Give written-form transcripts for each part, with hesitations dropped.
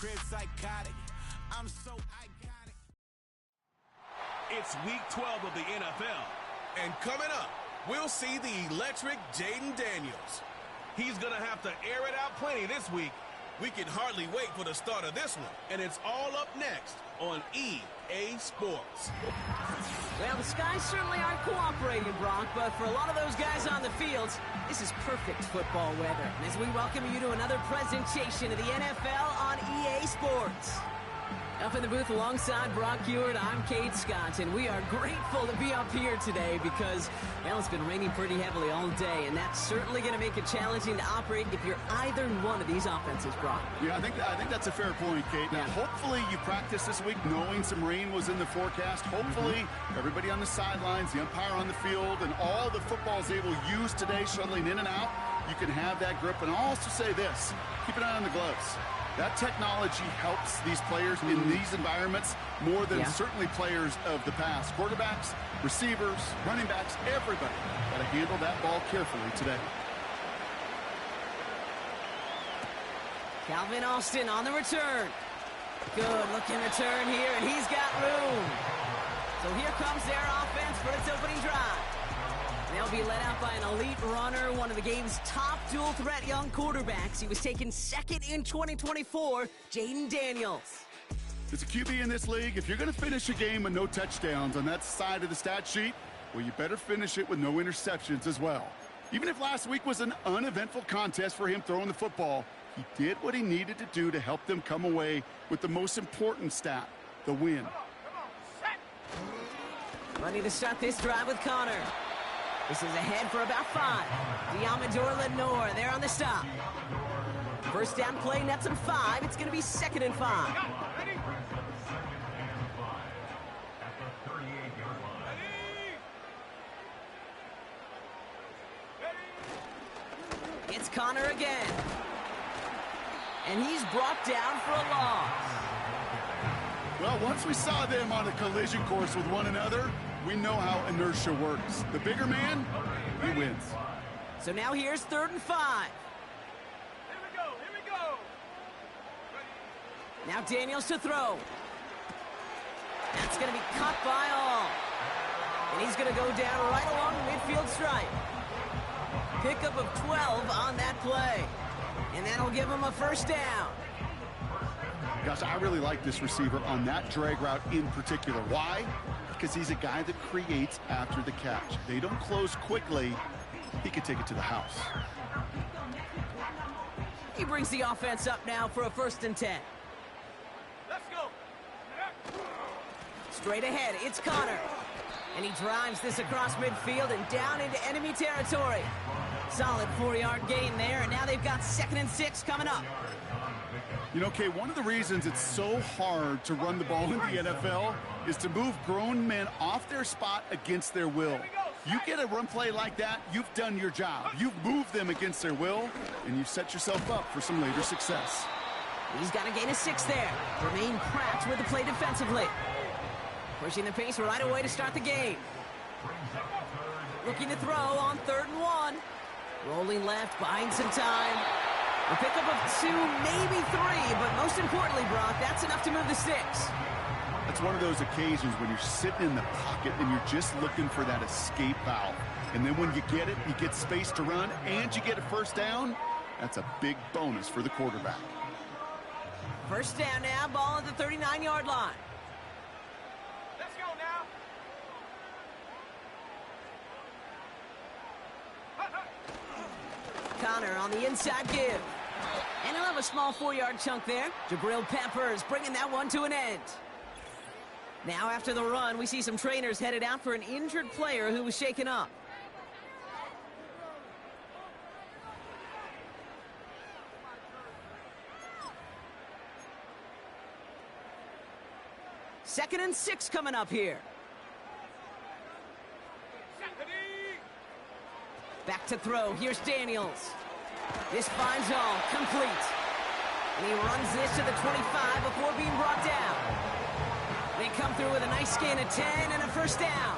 crib psychotic. I'm so iconic. It's week 12 of the NFL. And coming up, we'll see the electric Jaden Daniels. He's going to have to air it out plenty this week. We can hardly wait for the start of this one. And it's all up next on EA Sports. Well, the skies certainly aren't cooperating, Brock, but for a lot of those guys on the fields, this is perfect football weather. And as we welcome you to another presentation of the NFL on EA Sports. Up in the booth alongside Brock Hewitt, I'm Kate Scott, and we are grateful to be up here today because, well, it's been raining pretty heavily all day, and that's certainly going to make it challenging to operate if you're either one of these offenses, Brock. Yeah, I think that's a fair point, Kate. Now, hopefully you practiced this week knowing some rain was in the forecast. Hopefully everybody on the sidelines, the umpire on the field, and all the footballs they will use today shuttling in and out, you can have that grip. And I'll also say this, keep an eye on the gloves. That technology helps these players in these environments more than certainly players of the past. Quarterbacks, receivers, running backs, everybody got to handle that ball carefully today. Calvin Austin on the return. Good looking return here, and he's got room. So here comes their offense for its opening drive. They'll be led out by an elite runner, one of the game's top dual-threat young quarterbacks. He was taken second in 2024, Jaden Daniels. As a QB in this league, if you're going to finish a game with no touchdowns on that side of the stat sheet, well, you better finish it with no interceptions as well. Even if last week was an uneventful contest for him throwing the football, he did what he needed to do to help them come away with the most important stat, the win. Ready to start this drive with Connor. This is ahead for about 5. Diamador Lenore, there on the stop. First down play, nets him 5. It's going to be 2nd and 5. It's Connor again. And he's brought down for a loss. Well, once we saw them on a collision course with one another, we know how inertia works. The bigger man, he wins. So now here's 3rd and 5. Here we go. Now Daniels to throw. That's going to be caught by all. And he's going to go down right along the midfield stripe. Pickup of 12 on that play. And that'll give him a first down. Gosh, I really like this receiver on that drag route in particular. Why? Because he's a guy that creates after the catch. They don't close quickly. He could take it to the house. He brings the offense up now for a 1st and 10. Let's go. Straight ahead, it's Connor. And he drives this across midfield and down into enemy territory. Solid 4-yard gain there, and now they've got 2nd and 6 coming up. You know, Kay, one of the reasons it's so hard to run the ball in the NFL is to move grown men off their spot against their will. You get a run play like that, you've done your job. You've moved them against their will, and you've set yourself up for some later success. He's got a gain of 6 there. Remain Pratt with the play defensively. Pushing the pace right away to start the game. Looking to throw on 3rd and 1. Rolling left, buying some time. A pickup of 2, maybe 3, but most importantly, Brock, that's enough to move the sticks. That's one of those occasions when you're sitting in the pocket and you're just looking for that escape valve. And then when you get it, you get space to run, and you get a first down. That's a big bonus for the quarterback. First down now, ball at the 39-yard line. Let's go now. Connor on the inside give. And he'll have a small 4-yard chunk there. Jabril Peppers bringing that one to an end. Now after the run, we see some trainers headed out for an injured player who was shaken up. Second and 6 coming up here. Back to throw. Here's Daniels. This finds all. Complete. And he runs this to the 25 before being brought down. They come through with a nice gain of 10 and a first down.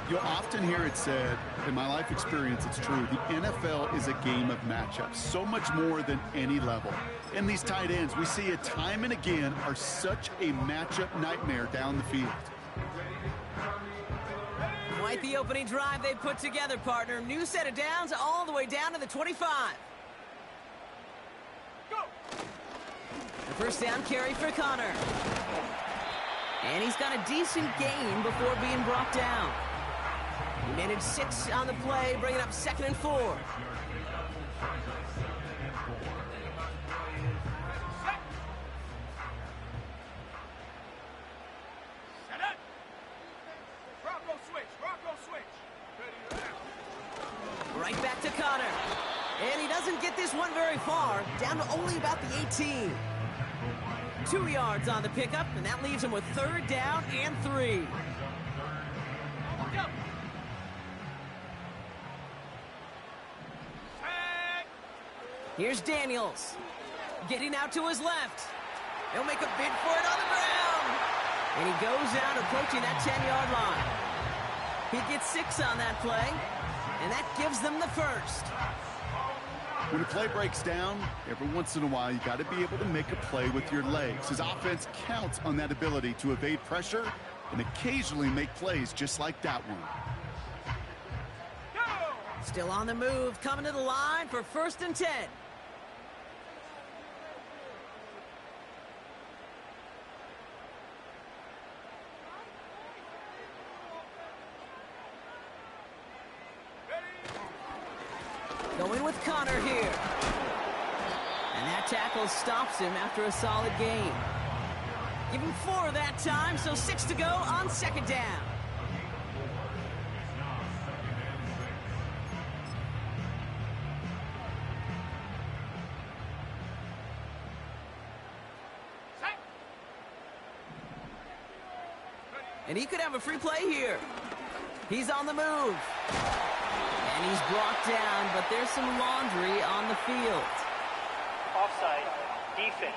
You'll often hear it said, in my life experience, it's true, the NFL is a game of matchups, so much more than any level. And these tight ends, we see it time and again, are such a matchup nightmare down the field. Quite the opening drive they put together, partner. New set of downs all the way down to the 25. Go! The first down carry for Connor. And he's got a decent gain before being brought down. He managed 6 on the play, bringing up 2nd and 4. Right back to Connor. And he doesn't get this one very far, down to only about the 18. 2 yards on the pickup, and that leaves him with 3rd down and 3. Here's Daniels. Getting out to his left. He'll make a bid for it on the ground. And he goes out approaching that 10-yard line. He gets 6 on that play, and that gives them the first. When a play breaks down, every once in a while, you got to be able to make a play with your legs. His offense counts on that ability to evade pressure and occasionally make plays just like that one. Still on the move, coming to the line for 1st and 10. Going with Connor here. And that tackle stops him after a solid gain. Give him 4 that time, so 6 to go on 2nd down. And he could have a free play here. He's on the move. And he's brought down, but there's some laundry on the field. Offside, defense.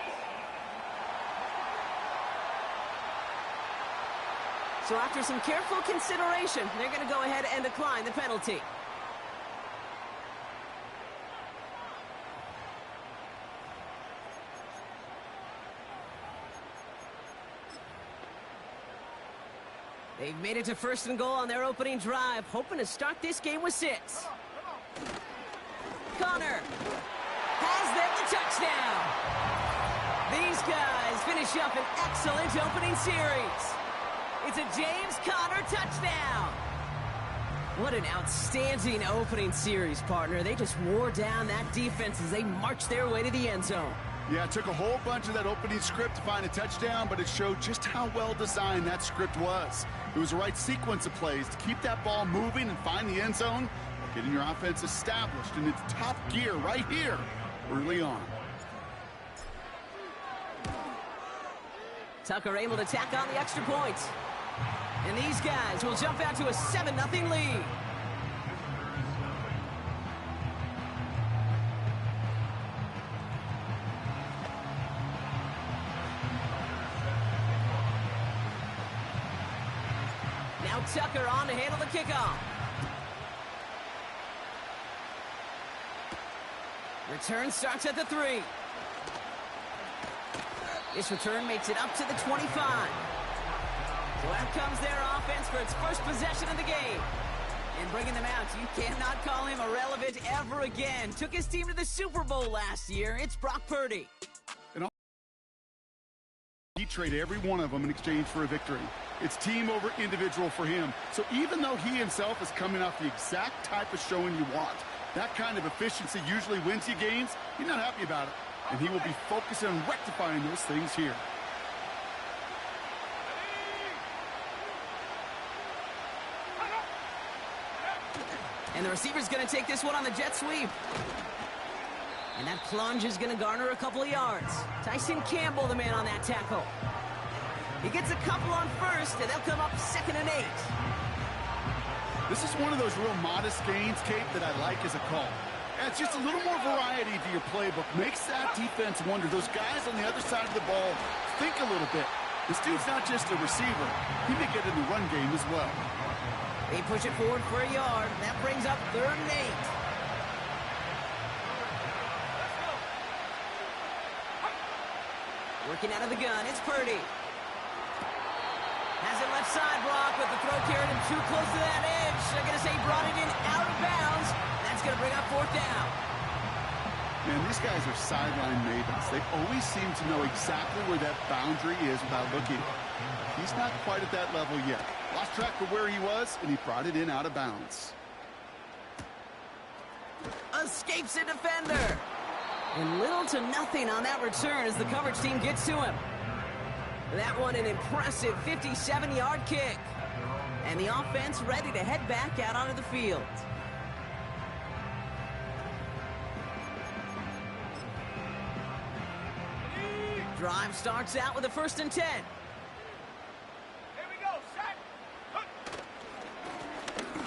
So after some careful consideration, they're going to go ahead and decline the penalty. They've made it to 1st and goal on their opening drive, hoping to start this game with 6. Connor has them the touchdown. These guys finish up an excellent opening series. It's a James Conner touchdown. What an outstanding opening series, partner. They just wore down that defense as they marched their way to the end zone. Yeah, it took a whole bunch of that opening script to find a touchdown, but it showed just how well designed that script was. It was the right sequence of plays to keep that ball moving and find the end zone, while getting your offense established in its top gear right here early on. Tucker able to tack on the extra point. And these guys will jump out to a 7-0 lead. Now Tucker on to handle the kickoff. Return starts at the 3. This return makes it up to the 25. So out comes their offense for its first possession of the game. And bringing them out, you cannot call him irrelevant ever again. Took his team to the Super Bowl last year. It's Brock Purdy. He traded every one of them in exchange for a victory. It's team over individual for him. So even though he himself is coming off the exact type of showing you want, that kind of efficiency usually wins you games, he's not happy about it. And he will be focusing on rectifying those things here. And the receiver's going to take this one on the jet sweep. And that plunge is going to garner a couple of yards. Tyson Campbell, the man on that tackle. He gets a couple on first, and they'll come up 2nd and 8. This is one of those real modest gains, Kate, that I like as a call. And it's just a little more variety to your playbook. Makes that defense wonder. Those guys on the other side of the ball think a little bit. This dude's not just a receiver. He may get in the run game as well. They push it forward for a yard. That brings up 3rd and 8. Working out of the gun, it's Purdy. Has it left side, Brock, but the throw carried him too close to that edge. They're going to say he brought it in out of bounds. That's going to bring up 4th down. Man, these guys are sideline mavens. They always seem to know exactly where that boundary is without looking. He's not quite at that level yet. Lost track of where he was, and he brought it in out of bounds. Escapes a defender. And little to nothing on that return as the coverage team gets to him. That one an impressive 57-yard kick. And the offense ready to head back out onto the field. Drive starts out with a 1st and 10. Here we go, set.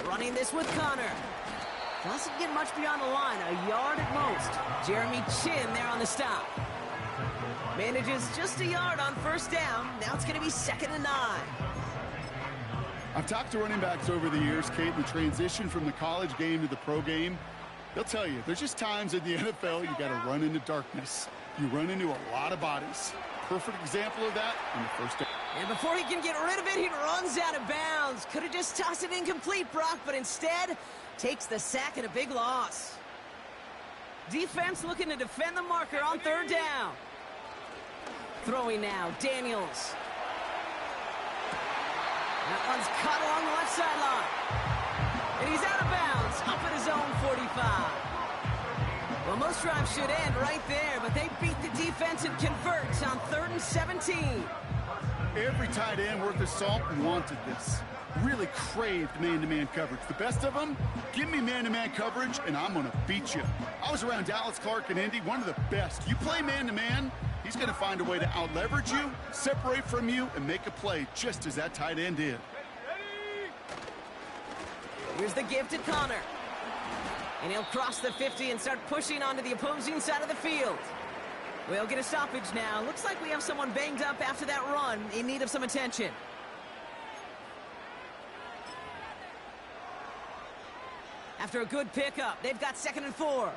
Running this with Connor. Doesn't get much beyond the line, a yard at most. Jeremy Chin there on the stop. Manages just a yard on 1st down. Now it's going to be 2nd and 9. I've talked to running backs over the years, Kate, the transition from the college game to the pro game. They'll tell you, there's just times in the NFL you got to run into darkness. You run into a lot of bodies. Perfect example of that on the 1st down. And before he can get rid of it, he runs out of bounds. Could have just tossed it incomplete, Brock, but instead takes the sack and a big loss. Defense looking to defend the marker on 3rd down. Throwing now, Daniels. That one's caught along the left sideline. And he's out of bounds, up at his own 45. Well, most drives should end right there, but they beat the defense and convert on 3rd and 17. Every tight end worth his salt wanted this. Really craved man-to-man coverage. The best of them, give me man-to-man coverage, and I'm going to beat you. I was around Dallas Clark and Indy, one of the best. You play man-to-man, he's going to find a way to out-leverage you, separate from you, and make a play just as that tight end did. Here's the give to Connor. And he'll cross the 50 and start pushing onto the opposing side of the field. We'll get a stoppage now. Looks like we have someone banged up after that run in need of some attention. After a good pickup, they've got 2nd and 4.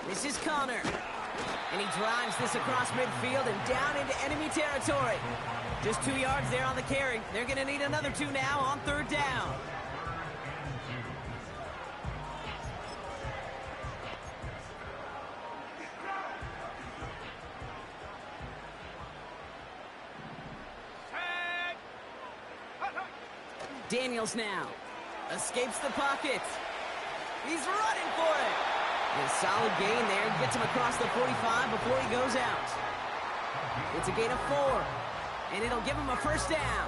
This is Connor. And he drives this across midfield and down into enemy territory. Just 2 yards there on the carry. They're going to need another 2 now on 3rd down. Daniels now. Escapes the pocket. He's running for it. A solid gain there. Gets him across the 45 before he goes out. It's a gain of 4. And it'll give him a 1st down.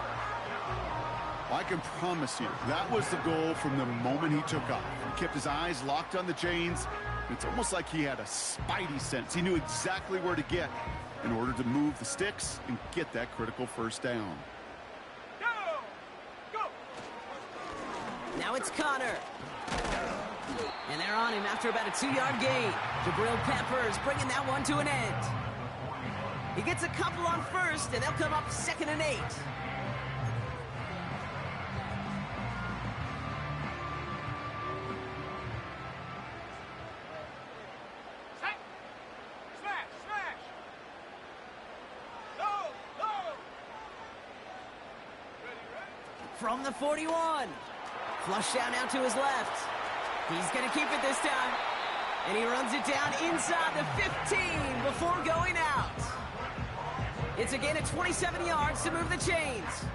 I can promise you, that was the goal from the moment he took off. He kept his eyes locked on the chains. It's almost like he had a spidey sense. He knew exactly where to get in order to move the sticks and get that critical 1st down. Now it's Connor. And they're on him after about a 2-yard gain. Jabril Peppers bringing that one to an end. He gets a couple on 1st, and they'll come up 2nd and 8. From the 41. Flush down out to his left. He's going to keep it this time. And he runs it down inside the 15 before going out. It's a gain of 27 yards to move the chains.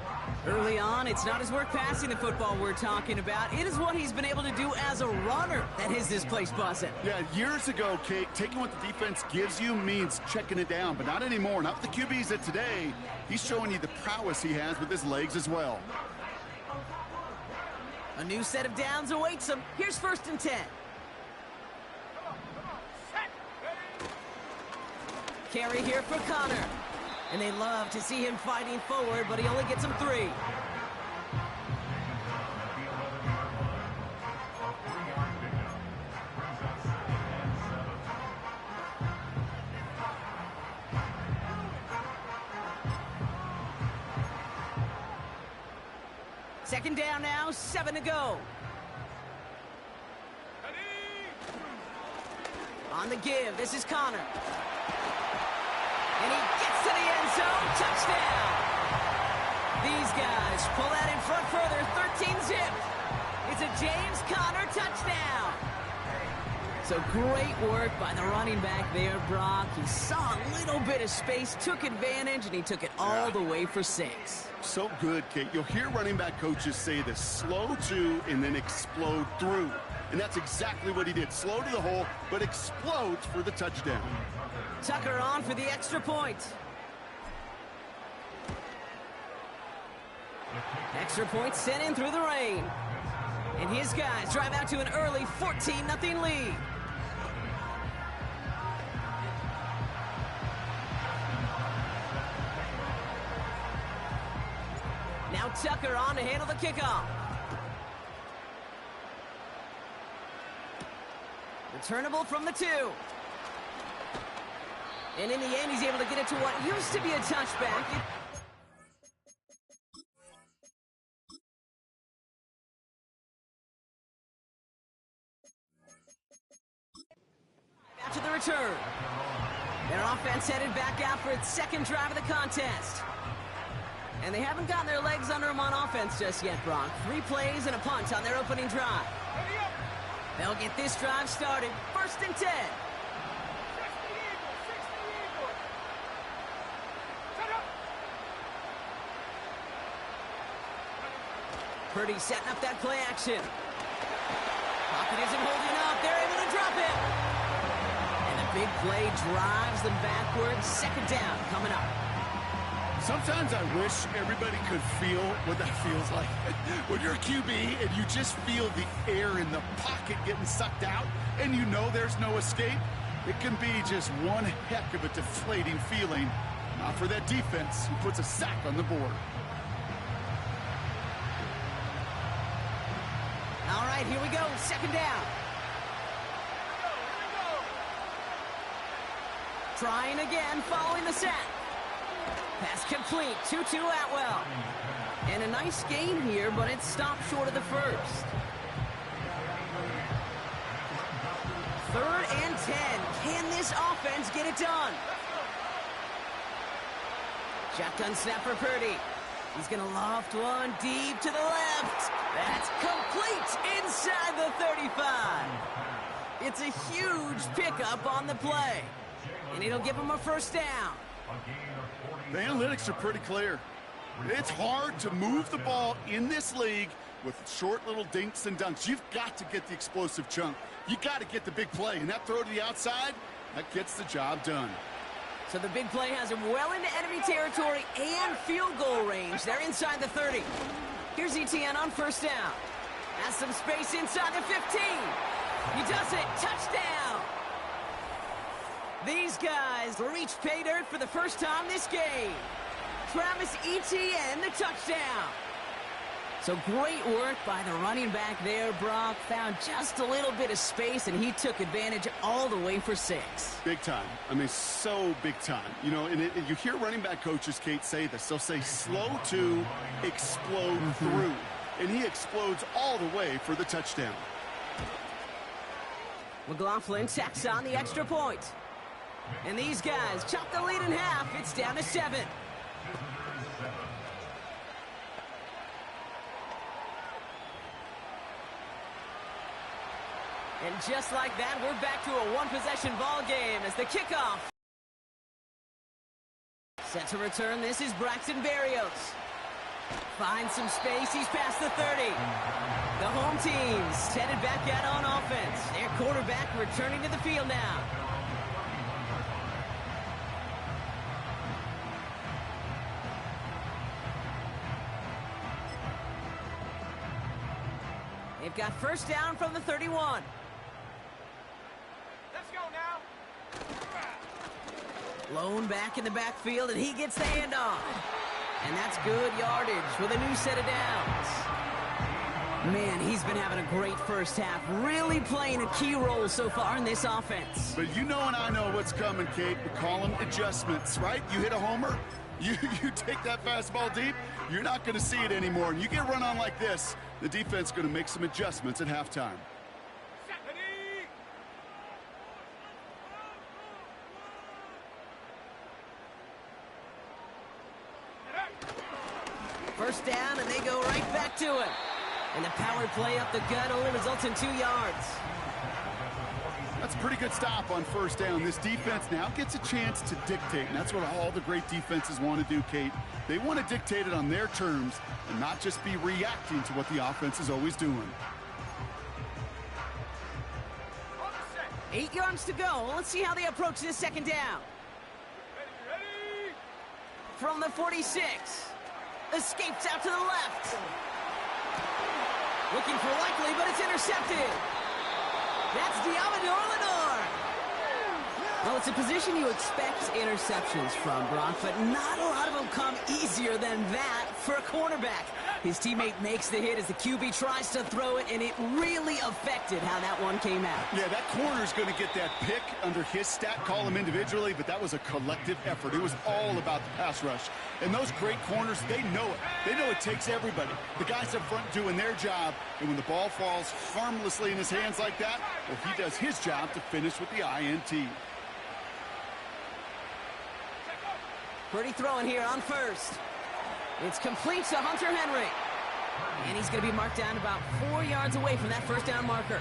Early on, it's not his work passing the football we're talking about. It is what he's been able to do as a runner that has this place buzzing. Yeah, years ago, Kate, taking what the defense gives you means checking it down, but not anymore. Not with the QBs of today. He's showing you the prowess he has with his legs as well. A new set of downs awaits him. Here's 1st and 10. Carry here for Connor. And they love to see him fighting forward, but he only gets him 3. Second down now, 7 to go. On the give, this is Connor. And he gets to the end zone, touchdown. These guys pull out in front further, 13-zip. It's a James Conner touchdown. So great work by the running back there, Brock. He saw a little bit of space, took advantage, and he took it all the way for 6. So good, Kate. You'll hear running back coaches say this: slow to and then explode through. And that's exactly what he did. Slow to the hole, but explodes for the touchdown. Tucker on for the extra point. Extra point sent in through the rain. And his guys drive out to an early 14-0 lead. Now Tucker on to handle the kickoff. Returnable from the 2. And in the end, he's able to get it to what used to be a touchback. After the return, their offense headed back out for its second drive of the contest. And they haven't gotten their legs under them on offense just yet, Brock. 3 plays and a punt on their opening drive. They'll get this drive started. 1st and 10. Purdy setting up that play action. Pocket isn't holding up. They're able to drop it. And the big play drives them backwards. 2nd down coming up. Sometimes I wish everybody could feel what that feels like. When you're a QB and you just feel the air in the pocket getting sucked out and you know there's no escape, it can be just one heck of a deflating feeling. Not for that defense who puts a sack on the board. All right, here we go. 2nd down. Trying again following the sack. Pass complete, 2-2 Atwell. And a nice gain here, but it stopped short of the 1st. 3rd and 10. Can this offense get it done? Shotgun snap for Purdy. He's going to loft one deep to the left. That's complete inside the 35. It's a huge pickup on the play. And it'll give him a 1st down. The analytics are pretty clear. It's hard to move the ball in this league with short little dinks and dunks. You've got to get the explosive chunk. You got to get the big play. And that throw to the outside, that gets the job done. So the big play has him well into enemy territory and field goal range. They're inside the 30. Here's ETN on 1st down. Has some space inside the 15. He does it. Touchdown. These guys reach pay dirt for the first time this game. Travis Etienne, the touchdown. So great work by the running back there, Brock. Found just a little bit of space, and he took advantage all the way for 6. Big time. I mean, so big time. You know, and you hear running back coaches, Kate, say this. They'll say slow to explode through. And he explodes all the way for the touchdown. McLaughlin tacks on the extra point. And these guys chop the lead in half. It's down to 7. And just like that, we're back to a one-possession ball game as the kickoff. Set to return, this is Braxton Berrios. Finds some space, he's past the 30. The home team's headed back out on offense. Their quarterback returning to the field now. They've got 1st down from the 31. Let's go now. Lone back in the backfield, and he gets the handoff. And that's good yardage with a new set of downs. Man, he's been having a great first half, really playing a key role so far in this offense. But you know and I know what's coming, Kate. We call them adjustments, right? You hit a homer, You take that fastball deep, you're not going to see it anymore. And you get run on like this, the defense is going to make some adjustments at halftime. First down, and they go right back to it. And the power play up the gut only results in 2 yards. That's a pretty good stop on first down. This defense now gets a chance to dictate, and that's what all the great defenses want to do, Kate. They want to dictate it on their terms and not just be reacting to what the offense is always doing. 8 yards to go. Let's see how they approach this second down. From the 46. Escapes out to the left. Looking for likely, but it's intercepted. That's Diamador Lenore. Well, it's a position you expect interceptions from, Brock, but not a lot of them come easier than that for a cornerback. His teammate makes the hit as the QB tries to throw it, and it really affected how that one came out. Yeah, that corner's going to get that pick under his stat column individually, but that was a collective effort. It was all about the pass rush. And those great corners, they know it. They know it takes everybody. The guys up front doing their job, and when the ball falls harmlessly in his hands like that, well, he does his job to finish with the INT. Purdy throwing here on first. It's complete to Hunter Henry. And he's going to be marked down about 4 yards away from that first down marker.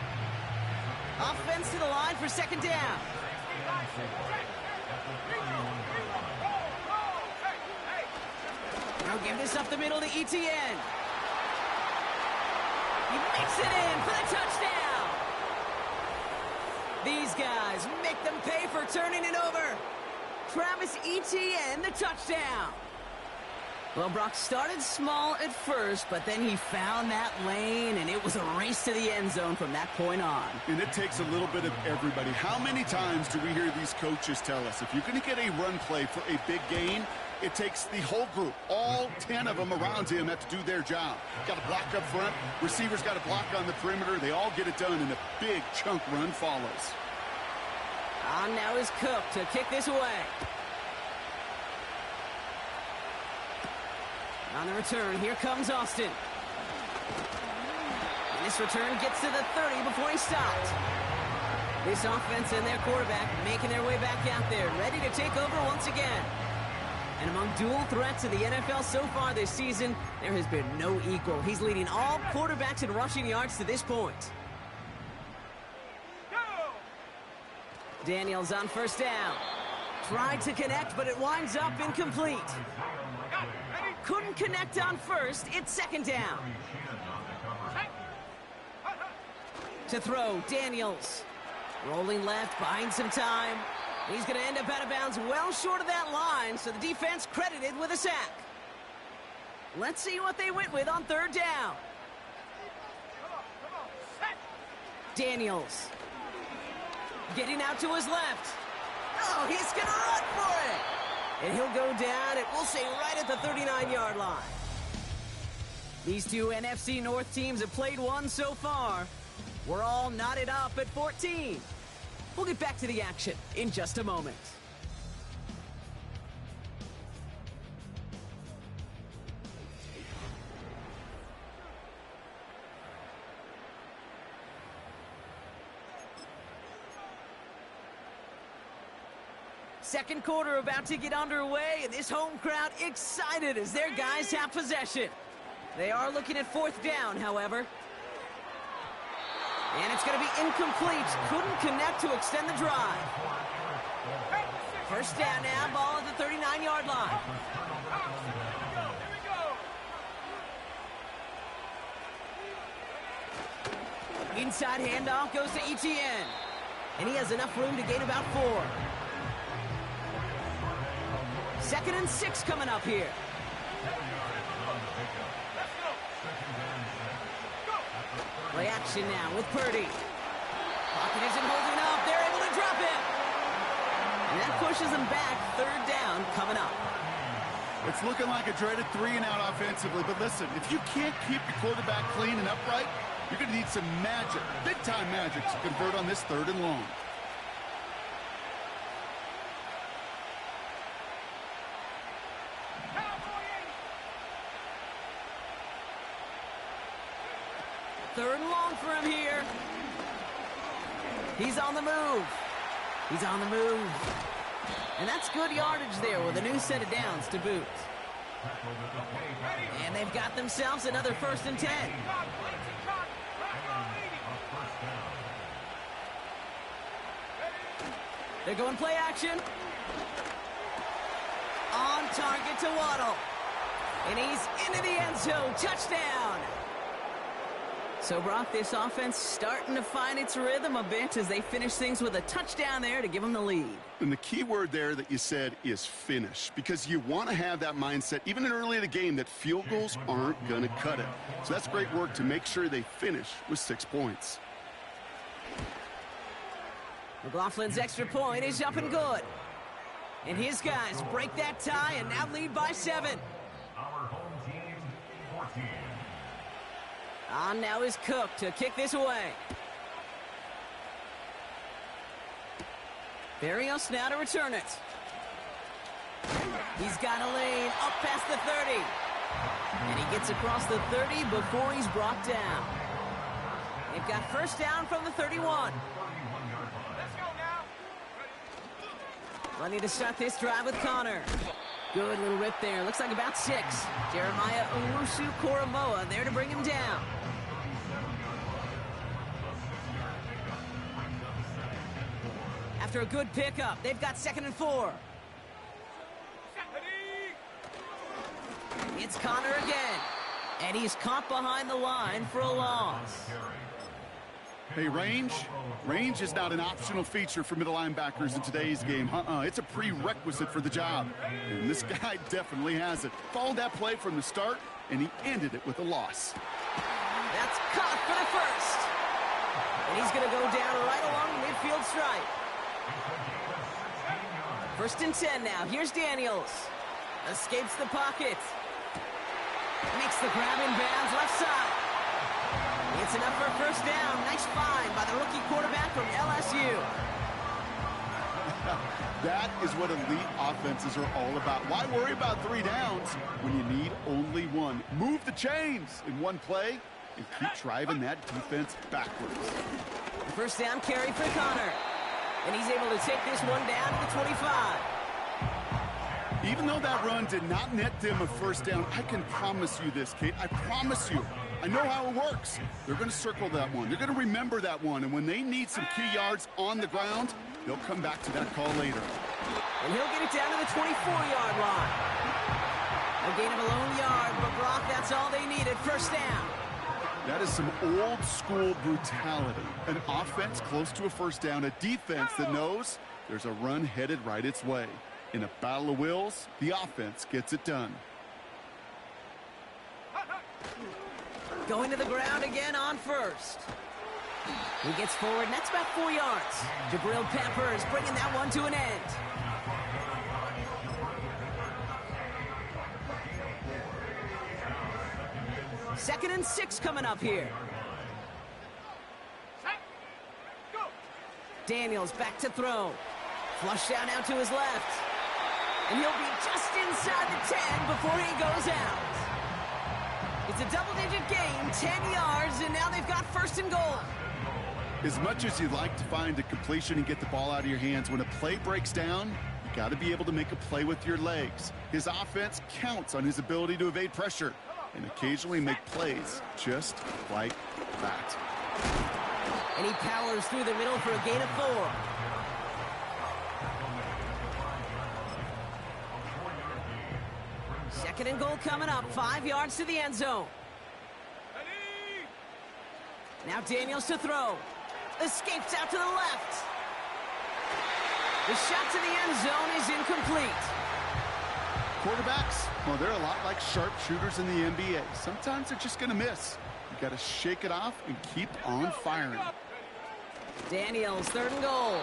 Offense to the line for second down. Now give this up the middle to Etienne. He makes it in for the touchdown. These guys make them pay for turning it over. Travis Etienne, the touchdown. Well, Brock started small at first, but then he found that lane, and it was a race to the end zone from that point on. And it takes a little bit of everybody. How many times do we hear these coaches tell us, if you're going to get a run play for a big gain, it takes the whole group. All 10 of them around him have to do their job. Got to block up front. Receivers got to block on the perimeter. They all get it done, and a big chunk run follows. On now is Cook to kick this away. On the return, here comes Austin. And this return gets to the 30 before he stopped. This offense and their quarterback making their way back out there, ready to take over once again. And among dual threats in the NFL so far this season, there has been no equal. He's leading all quarterbacks in rushing yards to this point. Daniels on first down. Tried to connect, but it winds up incomplete. Couldn't connect on first. It's second down. To throw, Daniels. Rolling left, buying some time. He's going to end up out of bounds well short of that line, so the defense credited with a sack. Let's see what they went with on third down. Daniels. Getting out to his left. Oh, he's going to run for it. And he'll go down, and we'll say right at the 39-yard line. These two NFC North teams have played one so far. We're all knotted up at 14. We'll get back to the action in just a moment. Second quarter about to get underway, and this home crowd excited as their guys have possession. They are looking at fourth down, however. And it's going to be incomplete. Couldn't connect to extend the drive. First down now, ball at the 39-yard line. Inside handoff goes to Etienne. And he has enough room to gain about 4. Second and 6 coming up here. Play action now with Purdy. Pocket isn't holding up. They're able to drop it. And that pushes them back. Third down coming up. It's looking like a dreaded 3-and-out offensively. But listen, if you can't keep your quarterback clean and upright, you're going to need some magic, big-time magic, to convert on this 3rd and long. Third and long for him here. He's on the move. He's on the move. And that's good yardage there with a new set of downs to boot. And they've got themselves another 1st and 10. They're going play action. On target to Waddle. And he's into the end zone. Touchdown. So, Brock, this offense starting to find its rhythm a bit as they finish things with a touchdown there to give them the lead. And the key word there that you said is finish, because you want to have that mindset, even in early in the game, that field goals aren't going to cut it. So that's great work to make sure they finish with 6 points. McLaughlin's extra point is up and good. And his guys break that tie and now lead by 7. Our home team, 14. On now is Cook to kick this away. Barrios now to return it. He's got a lane up past the 30. And he gets across the 30 before he's brought down. They've got first down from the 31. Ready to start this drive with Connor. Good little rip there. Looks like about 6. Jeremiah Owusu-Koramoah there to bring him down. After a good pickup, they've got 2nd and 4. It's Connor again. And he's caught behind the line for a loss. Hey, range is not an optional feature for middle linebackers in today's game. It's a prerequisite for the job. And this guy definitely has it. Followed that play from the start, and he ended it with a loss. That's caught for the first. And he's going to go down right along the midfield stripe. 1st and 10 now. Here's Daniels. Escapes the pocket. Makes the grab in bounds left side. It's enough for a first down. Nice find by the rookie quarterback from LSU. That is what elite offenses are all about. Why worry about 3 downs when you need only 1? Move the chains in one play and keep driving that defense backwards. The first down carry for Connor. And he's able to take this one down to the 25. Even though that run did not net them a first down, I can promise you this, Kate. I promise you. I know how it works. They're going to circle that one. They're going to remember that one. And when they need some key yards on the ground, they'll come back to that call later. And he'll get it down to the 24-yard line. A gain of a lone yard, but Brock, that's all they needed. First down. That is some old school brutality. An offense close to a first down, a defense that knows there's a run headed right its way. In a battle of wills, the offense gets it done. Going to the ground again on first. He gets forward, and that's about 4 yards. Jabril Peppers bringing that one to an end. Second and 6 coming up here. Daniels back to throw. Flush down out to his left. And he'll be just inside the 10 before he goes out. It's a double-digit gain, 10 yards, and now they've got 1st and goal. As much as you'd like to find a completion and get the ball out of your hands, when a play breaks down, you got to be able to make a play with your legs. His offense counts on his ability to evade pressure and occasionally make plays just like that. And he powers through the middle for a gain of 4. Second and goal coming up, 5 yards to the end zone. Now Daniels to throw. Escapes out to the left. The shot to the end zone is incomplete. Quarterbacks, well, they're a lot like sharpshooters in the NBA. Sometimes they're just going to miss. You got to shake it off and keep on firing. Daniels, 3rd and goal.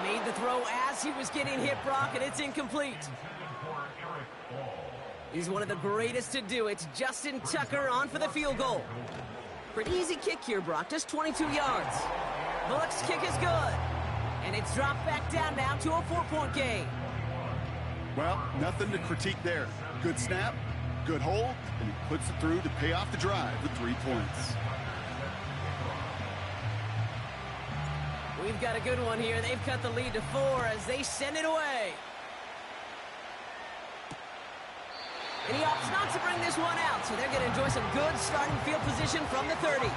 Made the throw as he was getting hit, Brock, and it's incomplete. He's one of the greatest to do it. Justin Tucker on for the field goal. Pretty easy kick here, Brock. Just 22 yards. Bullock's kick is good. And it's dropped back down now to a 4-point game. Well, nothing to critique there. Good snap, good hold, and he puts it through to pay off the drive with 3 points. We've got a good one here. They've cut the lead to 4 as they send it away. And he opts not to bring this one out, so they're going to enjoy some good starting field position from the 30.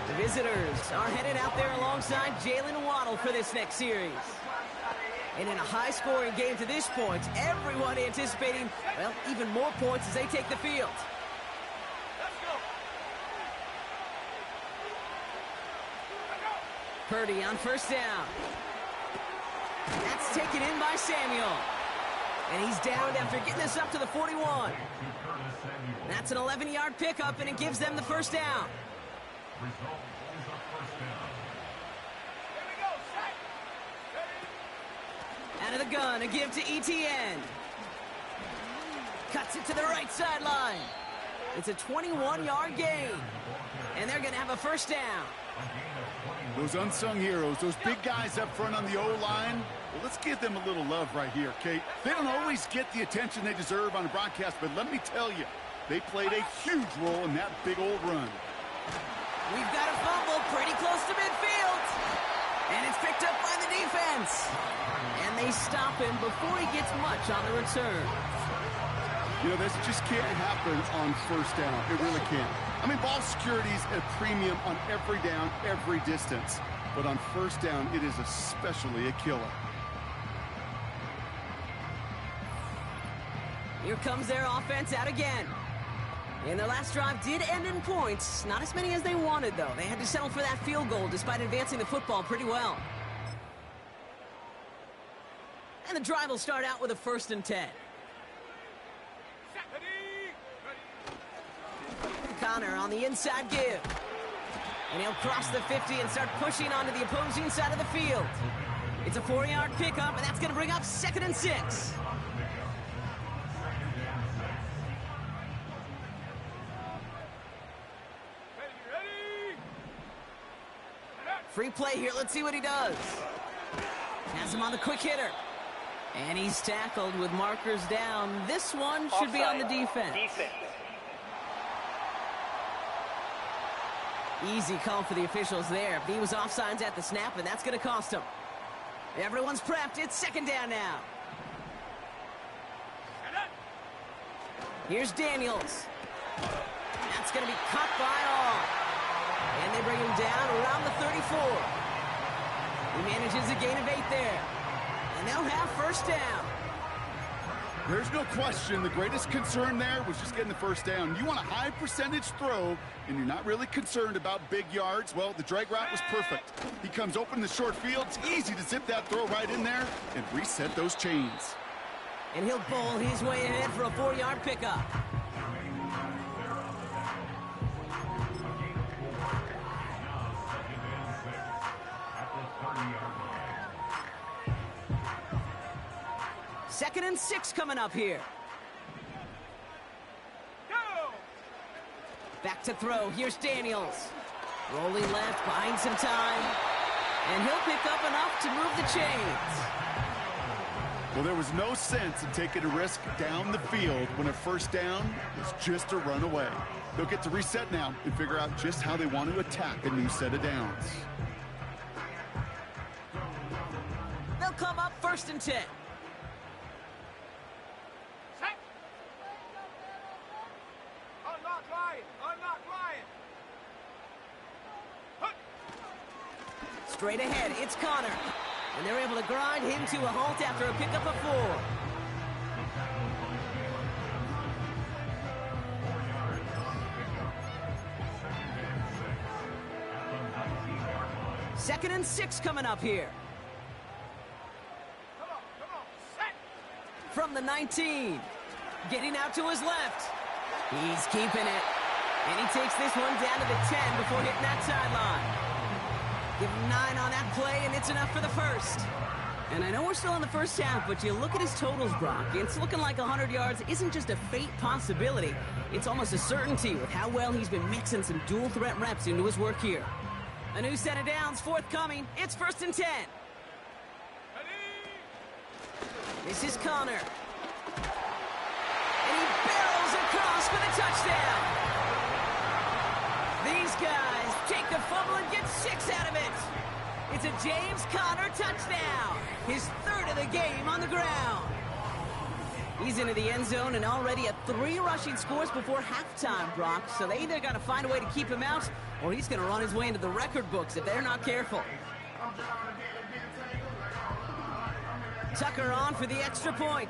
The visitors are headed out there alongside Jalen Waddle for this next series. And in a high-scoring game to this point, everyone anticipating, well, even more points as they take the field. Purdy on first down. That's taken in by Samuel. And he's down after getting this up to the 41. That's an 11-yard pickup, and it gives them the first down. Out of the gun, a give to ETN. Cuts it to the right sideline. It's a 21-yard gain. And they're going to have a first down. Those unsung heroes, those big guys up front on the O-line, well, let's give them a little love right here, Kate. They don't always get the attention they deserve on a broadcast, but let me tell you, they played a huge role in that big old run. We've got a fumble pretty close to midfield. And it's picked up by the defense. And they stop him before he gets much on the return. You know, this just can't happen on first down. It really can't. I mean, ball security's a premium on every down, every distance. But on first down, it is especially a killer. Here comes their offense out again. And their last drive did end in points. Not as many as they wanted, though. They had to settle for that field goal despite advancing the football pretty well. And the drive will start out with a 1st and 10. Connor on the inside give. And he'll cross the 50 and start pushing onto the opposing side of the field. It's a 4-yard pickup, and that's going to bring up 2nd and 6. Free play here. Let's see what he does. Has him on the quick hitter. And he's tackled with markers down. This one should be on the defense. Easy call for the officials there. He was offsides at the snap, and that's going to cost him. Everyone's prepped. It's 2nd down now. Here's Daniels. That's going to be cut by all. And they bring him down around the 34. He manages a gain of 8 there. And they'll have first down. There's no question the greatest concern there was just getting the first down. You want a high percentage throw, and you're not really concerned about big yards. Well, the drag route was perfect. He comes open in the short field. It's easy to zip that throw right in there and reset those chains. And he'll bowl his way ahead for a 4-yard pickup. Second and 6 coming up here. Back to throw. Here's Daniels. Rolling left, buying some time. And he'll pick up enough to move the chains. Well, there was no sense in taking a risk down the field when a first down was just a run away. They'll get to reset now and figure out just how they want to attack a new set of downs. They'll come up 1st and 10. Straight ahead, it's Connor. And they're able to grind him to a halt after a pickup of 4. Second and 6 coming up here. From the 19. Getting out to his left. He's keeping it. And he takes this one down to the 10 before hitting that sideline. Give him 9 on that play, and it's enough for the first. And I know we're still in the first half, but you look at his totals, Brock. It's looking like 100 yards isn't just a fate possibility. It's almost a certainty with how well he's been mixing some dual-threat reps into his work here. A new set of downs forthcoming. It's 1st and 10. This is Connor. And he barrels across for the touchdown. These guys take the fumble and get 6 out of it. It's a James Conner touchdown. His third of the game on the ground. He's into the end zone and already at 3 rushing scores before halftime, Brock. So they either got to find a way to keep him out, or he's going to run his way into the record books if they're not careful. Tucker on for the extra point.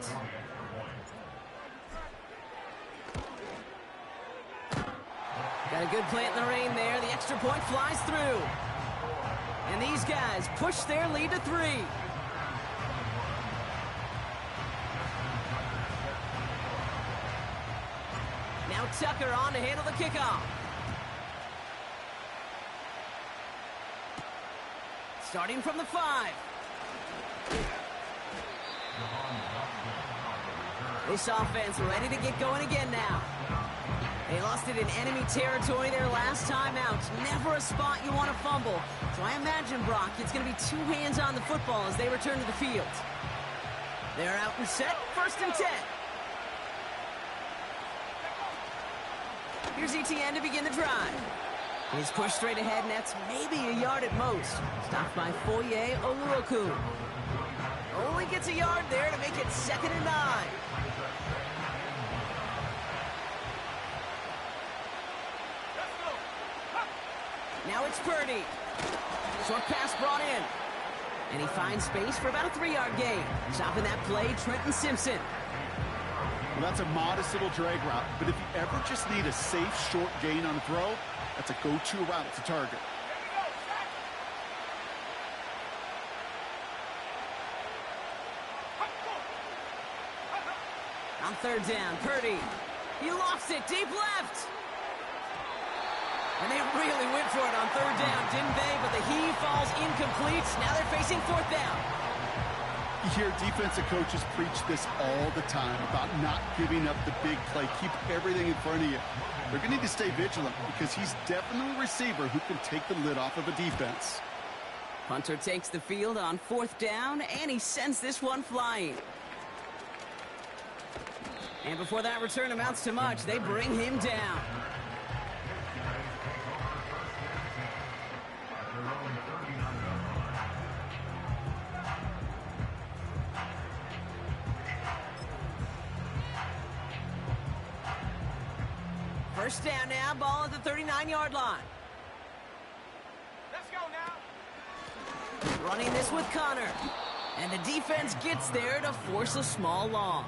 Got a good plant in the rain there. The extra point flies through. And these guys push their lead to 3. Now Tucker on to handle the kickoff. Starting from the 5. This offense ready to get going again now. They lost it in enemy territory their last time out. Never a spot you want to fumble. So I imagine, Brock, it's going to be 2 hands on the football as they return to the field. They're out and set. 1st and 10. Here's ETN to begin the drive. He's pushed straight ahead, and that's maybe a yard at most. Stopped by Foye Oluokun. Only gets a yard there to make it 2nd and 9. Now it's Purdy. Short pass brought in. And he finds space for about a 3-yard gain. Stopping that play, Trenton Simpson. Well, that's a modest little drag route, but if you ever just need a safe, short gain on a throw, that's a go-to route to target. On 3rd down, Purdy. He lost it deep left. And they really went for it on 3rd down, didn't they? But the heave falls incomplete. Now they're facing 4th down. You hear defensive coaches preach this all the time about not giving up the big play. Keep everything in front of you. They're going to need to stay vigilant because he's definitely a receiver who can take the lid off of a defense. Punter takes the field on 4th down, and he sends this one flying. And before that return amounts to much, they bring him down. First down now, ball at the 39-yard line. Let's go now. Running this with Conner. And the defense gets there to force a small loss.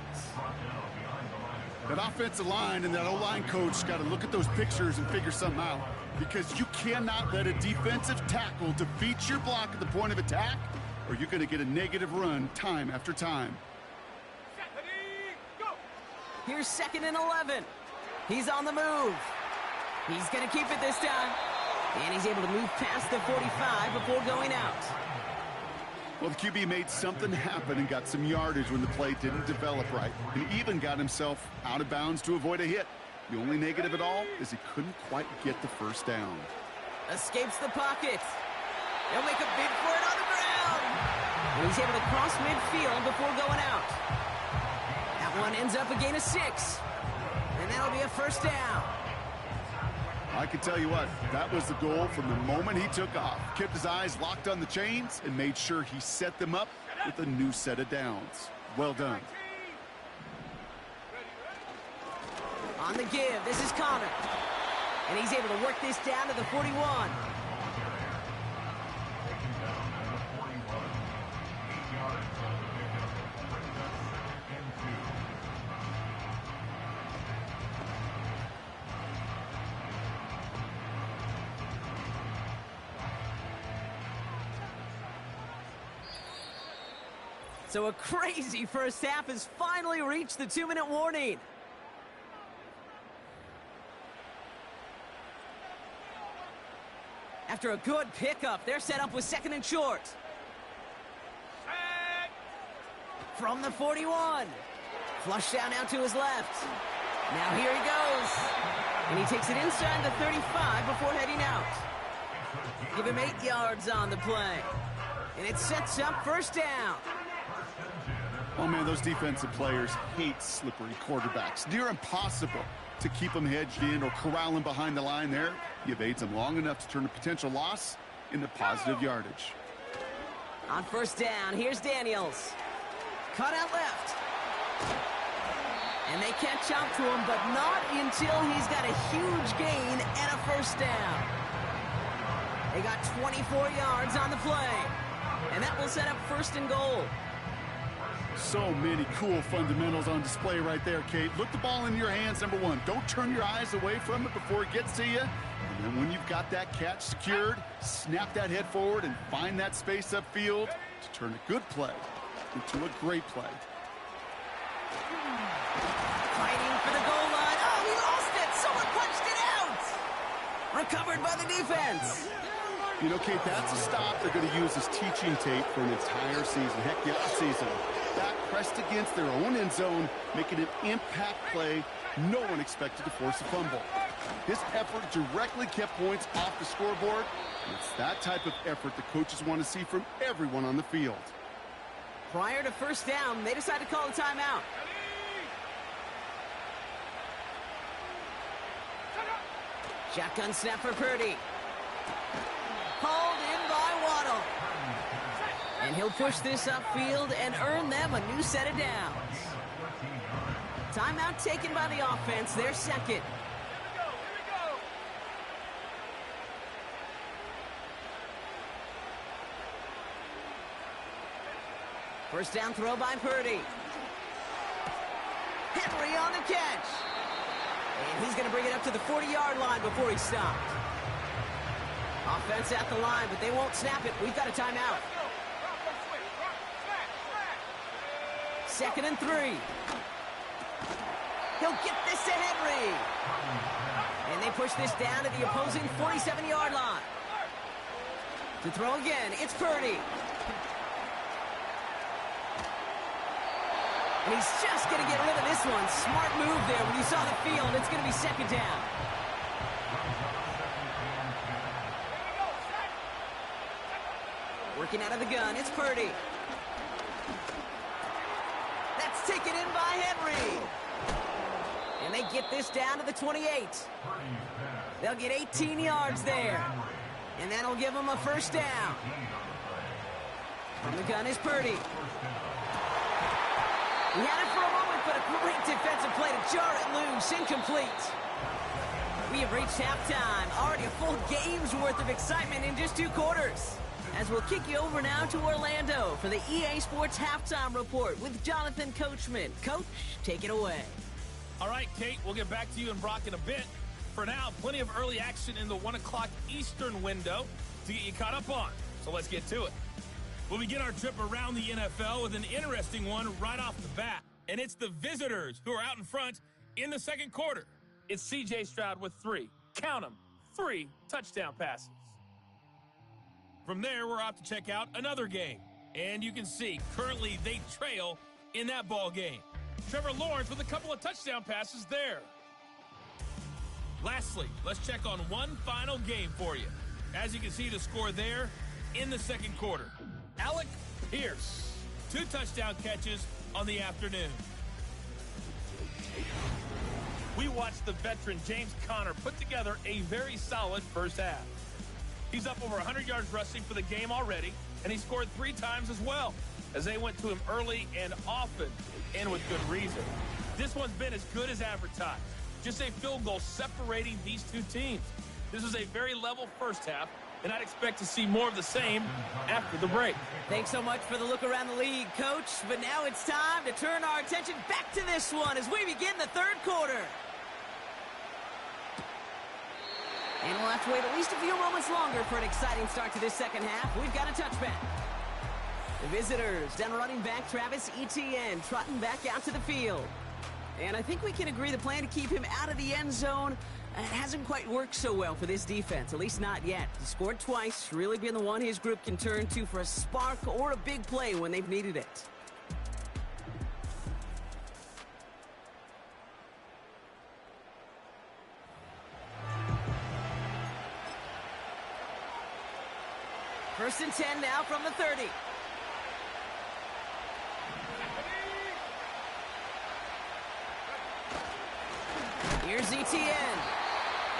That offensive line and that O-line coach got to look at those pictures and figure something out. Because you cannot let a defensive tackle defeat your block at the point of attack, or you're going to get a negative run time after time. Here's 2nd and 11. He's on the move. He's going to keep it this time. And he's able to move past the 45 before going out. Well, the QB made something happen and got some yardage when the play didn't develop right. And even got himself out of bounds to avoid a hit. The only negative at all is he couldn't quite get the 1st down. Escapes the pocket. They'll make a bid for it on the ground. And he's able to cross midfield before going out. That one ends up a gain of 6. And that'll be a 1st down. I can tell you what, that was the goal from the moment he took off. Kept his eyes locked on the chains and made sure he set them up with a new set of downs. Well done. On the give, this is Conner. And he's able to work this down to the 41. So a crazy first half has finally reached the 2-minute warning. After a good pickup, they're set up with 2nd and short. From the 41. Flush down out to his left. Now here he goes. And he takes it inside the 35 before heading out. Give him 8 yards on the play. And it sets up 1st down. Oh, man, those defensive players hate slippery quarterbacks. Near impossible to keep them hedged in or corral them behind the line there. You evade them long enough to turn a potential loss into positive yardage. On first down, here's Daniels. Cut out left. And they catch up to him, but not until he's got a huge gain and a first down. They got 24 yards on the play. And that will set up first and goal. So many cool fundamentals on display right there, Kate. Look the ball in your hands, number one. Don't turn your eyes away from it before it gets to you. And then when you've got that catch secured, snap that head forward and find that space upfield to turn a good play into a great play. Fighting for the goal line. Oh, he lost it. Someone punched it out. Recovered by the defense. You know, Kate, that's a stop they're going to use as teaching tape for an entire season. Heck, yeah, season. Back pressed against their own end zone, making an impact play no one expected to force a fumble. His effort directly kept points off the scoreboard. And it's that type of effort the coaches want to see from everyone on the field. Prior to first down, they decided to call a timeout. Shotgun snap for Purdy. Hauled in by Waddle. And he'll push this upfield and earn them a new set of downs. Timeout taken by the offense, their second. Here we go. First down throw by Purdy. Henry on the catch. And he's going to bring it up to the 40-yard line before he stopped. Offense at the line, but they won't snap it. We've got a timeout. Second and 3. He'll get this to Henry. And they push this down to the opposing 47-yard line. To throw again, it's Purdy. And he's just going to get rid of this one. Smart move there when you saw the field. It's going to be second down. Working out of the gun, it's Purdy. That's taken in by Henry. And they get this down to the 28. They'll get 18 yards there. And that'll give them a first down. From the gun is Purdy. He had it for a moment, but a great defensive play to jar it loose. Incomplete. We have reached halftime. Already a full game's worth of excitement in just 2 quarters. As we'll kick you over now to Orlando for the EA Sports Halftime Report with Jonathan Coachman. Coach, take it away. All right, Kate, we'll get back to you and Brock in a bit. For now, plenty of early action in the 1 o'clock Eastern window to get you caught up on. So let's get to it. We'll begin our trip around the NFL with an interesting one right off the bat. And it's the visitors who are out in front in the second quarter. It's C.J. Stroud with 3. Count them. 3 touchdown passes. From there, we're off to check out another game. And you can see, currently they trail in that ball game. Trevor Lawrence with a couple of touchdown passes there. Lastly, let's check on one final game for you. As you can see, the score there in the second quarter. Alec Pierce, 2 touchdown catches on the afternoon. We watched the veteran James Conner put together a very solid first half. He's up over 100 yards rushing for the game already, and he scored 3 times as well, as they went to him early and often, and with good reason. This one's been as good as advertised. Just a field goal separating these 2 teams. This is a very level first half, and I'd expect to see more of the same after the break. Thanks so much for the look around the league, Coach. But now it's time to turn our attention back to this one as we begin the third quarter. And we'll have to wait at least a few moments longer for an exciting start to this second half. We've got a touchback. The visitors, down running back Travis Etienne, trotting back out to the field. And I think we can agree the plan to keep him out of the end zone hasn't quite worked so well for this defense, at least not yet. He scored twice, really been the one his group can turn to for a spark or a big play when they've needed it. First and 10 now from the 30. Here's Etienne.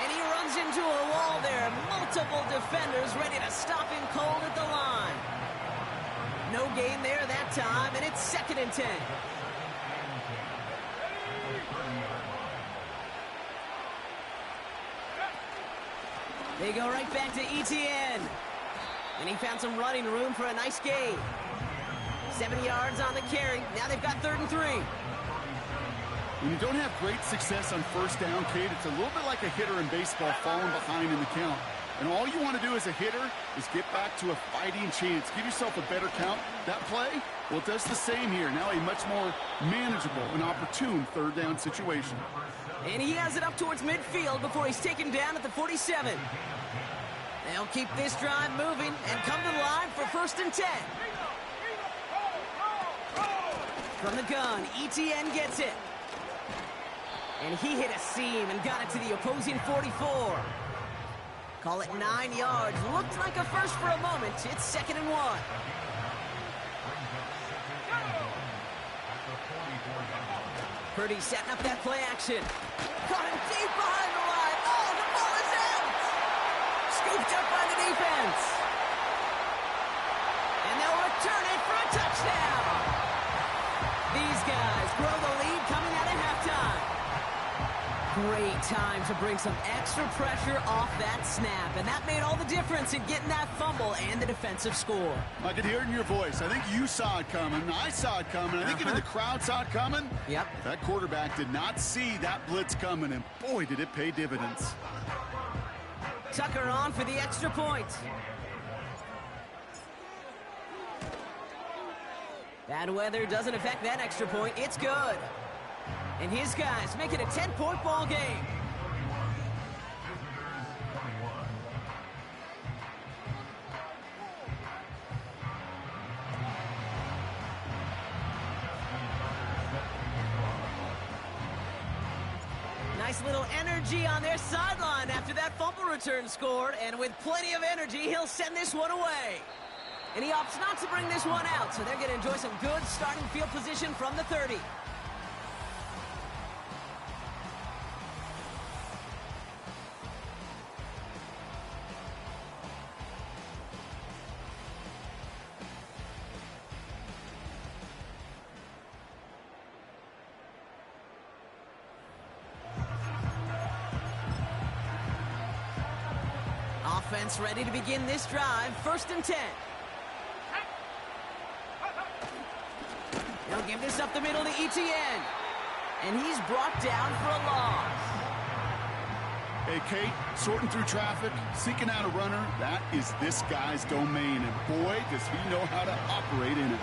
And he runs into a wall there. Multiple defenders ready to stop him cold at the line. no gain there that time, and it's 2nd and 10. They go right back to Etienne. And he found some running room for a nice gain. 70 yards on the carry. Now they've got 3rd and 3. When you don't have great success on first down, Kate, it's a little bit like a hitter in baseball falling behind in the count. And all you want to do as a hitter is get back to a fighting chance. Give yourself a better count. That play, well, it does the same here. Now a much more manageable and opportune 3rd down situation. And he has it up towards midfield before he's taken down at the 47. They'll keep this drive moving and come to the line for 1st and 10. From the gun, Etienne gets it. And he hit a seam and got it to the opposing 44. Call it 9 yards. Looked like a first for a moment. It's 2nd and 1. Purdy setting up that play action. Caught him deep behind the line. Oh, the ball is out! Scooped up by the defense. And they'll return it for a touchdown. These guys grow the lead coming out of halftime. Great time to bring some extra pressure off that snap. And that made all the difference in getting that fumble and the defensive score. I could hear it in your voice. I think you saw it coming. I saw it coming. I think even the crowd saw it coming. Yep. That quarterback did not see that blitz coming, and boy, did it pay dividends. Tucker on for the extra point. Bad weather doesn't affect that extra point. It's good. And his guys make it a 10-point ball game. Nice little energy on their sideline after that fumble return scored. And with plenty of energy, he'll send this one away. And he opts not to bring this one out, so they're going to enjoy some good starting field position from the 30. Offense ready to begin this drive. 1st and 10. They'll give this up the middle to Etienne. And he's brought down for a loss. Hey, Kate, sorting through traffic, seeking out a runner, that is this guy's domain. And boy, does he know how to operate in it.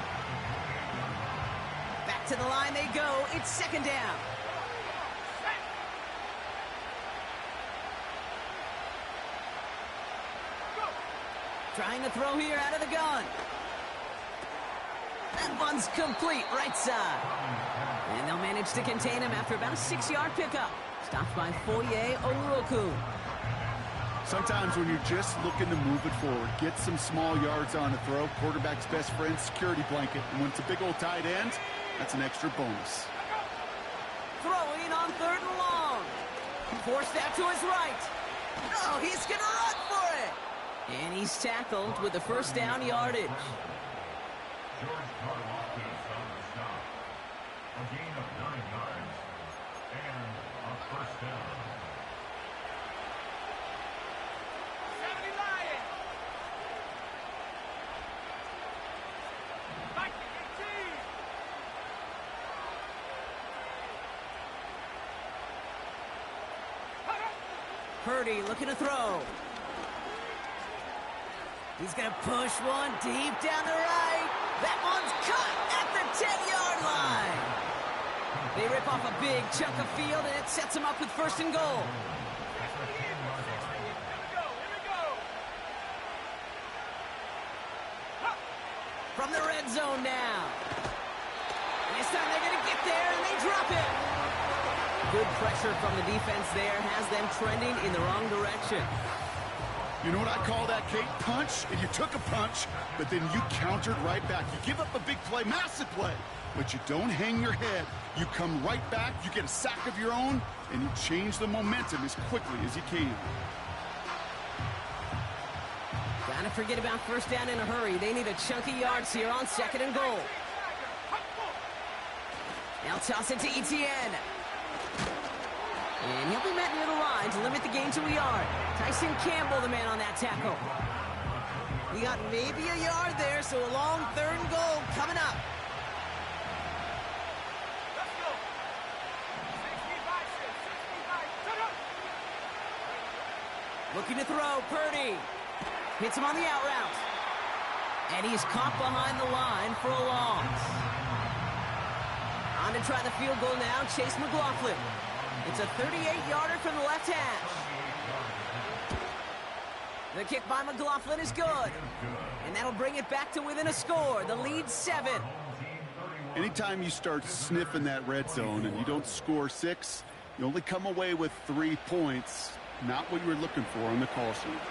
Back to the line they go. It's 2nd down. Trying to throw here out of the gun. That one's complete, right side. And they'll manage to contain him after about a 6-yard pickup. Stopped by Foye Oluoku. Sometimes when you're just looking to move it forward, get some small yards on a throw, quarterback's best friend, security blanket. And when it's a big old tight end, that's an extra bonus. Throwing on 3rd and long. Forced out to his right. Oh, he's going to run for it. And he's tackled with the 1st down yardage. George Karlaftis on the stop. A gain of 9 yards and a 1st down. 70 Lions. Back to 18. Purdy looking to throw. He's going to push one deep down the right. That one's cut at the 10-yard line. They rip off a big chunk of field, and it sets them up with 1st and goal. Here we go. From the red zone now. And this time they're going to get there, and they drop it. Good pressure from the defense there has them trending in the wrong direction. You know what I call that, Kate? Punch, and you took a punch, but then you countered right back. You give up a big play, massive play, but you don't hang your head. You come right back, you get a sack of your own, and you change the momentum as quickly as you can. Trying to forget about first down in a hurry. They need a chunky yards here on 2nd and goal. Now toss it to Etienne. And he'll be met near the line to limit the gain to a yard. Tyson Campbell, the man on that tackle. We got maybe a yard there, so a long 3rd and goal coming up. Let's go. 65, 65. Looking to throw, Purdy. Hits him on the out route. And he's caught behind the line for a loss. On to try the field goal now, Chase McLaughlin. It's a 38-yarder from the left hash. The kick by McLaughlin is good. And that'll bring it back to within a score. The lead 7. Anytime you start sniffing that red zone and you don't score 6, you only come away with 3 points. Not what you were looking for on the call sheet.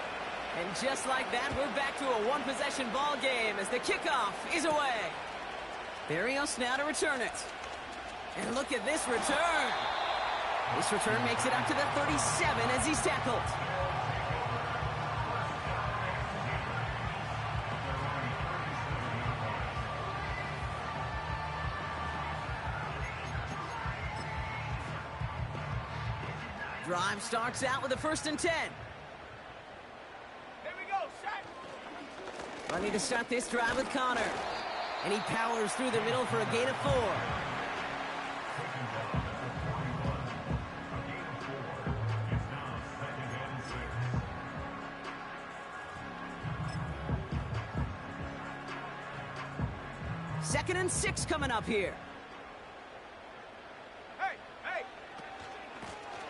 And just like that, we're back to a one-possession ball game as the kickoff is away. Barrios now to return it. And look at this return. This return makes it up to the 37 as he's tackled. Drive starts out with a 1st and 10. Here we go, shot. Running to start this drive with Connor. And he powers through the middle for a gain of 4. Second and 6 coming up here. Hey, hey.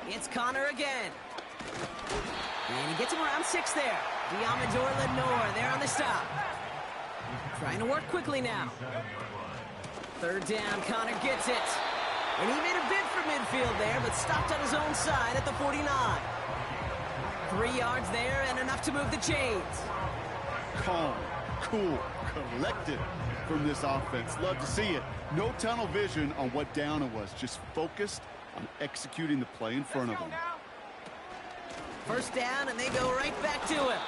It's Connor again. And he gets him around 6 there. Diamador Lenore there on the stop. Trying to work quickly now. 3rd down, Connor gets it. And he made a bid for midfield there, but stopped on his own side at the 49. 3 yards there and enough to move the chains. Calm, cool, collected from this offense. Love to see it. No tunnel vision on what down it was. Just focused on executing the play in front of them. 1st down, and they go right back to him.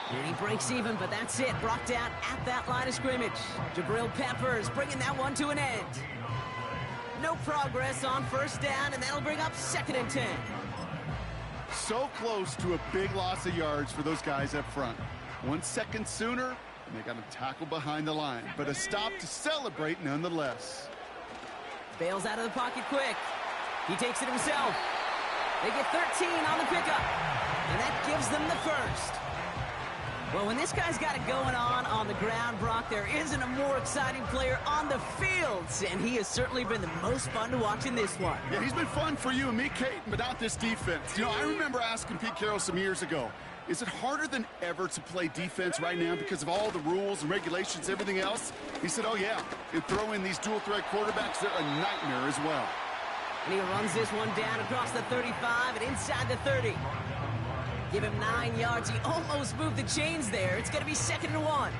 And he breaks even, but that's it. Brought down at that line of scrimmage. Jabril Peppers bringing that one to an end. No progress on 1st down, and that'll bring up 2nd and 10. So close to a big loss of yards for those guys up front. 1 second sooner, and they got him tackled behind the line. But a stop to celebrate nonetheless. Bails out of the pocket quick. He takes it himself. They get 13 on the pickup, and that gives them the 1st. Well, when this guy's got it going on the ground, Brock, there isn't a more exciting player on the field, and he has certainly been the most fun to watch in this one. Yeah, he's been fun for you and me, Kate, but not this defense. You know, I remember asking Pete Carroll some years ago, is it harder than ever to play defense right now because of all the rules and regulations, everything else? He said, oh, yeah. And throw in these dual-threat quarterbacks, they're a nightmare as well. And he runs this one down across the 35 and inside the 30. Give him 9 yards. He almost moved the chains there. It's going to be 2nd and 1.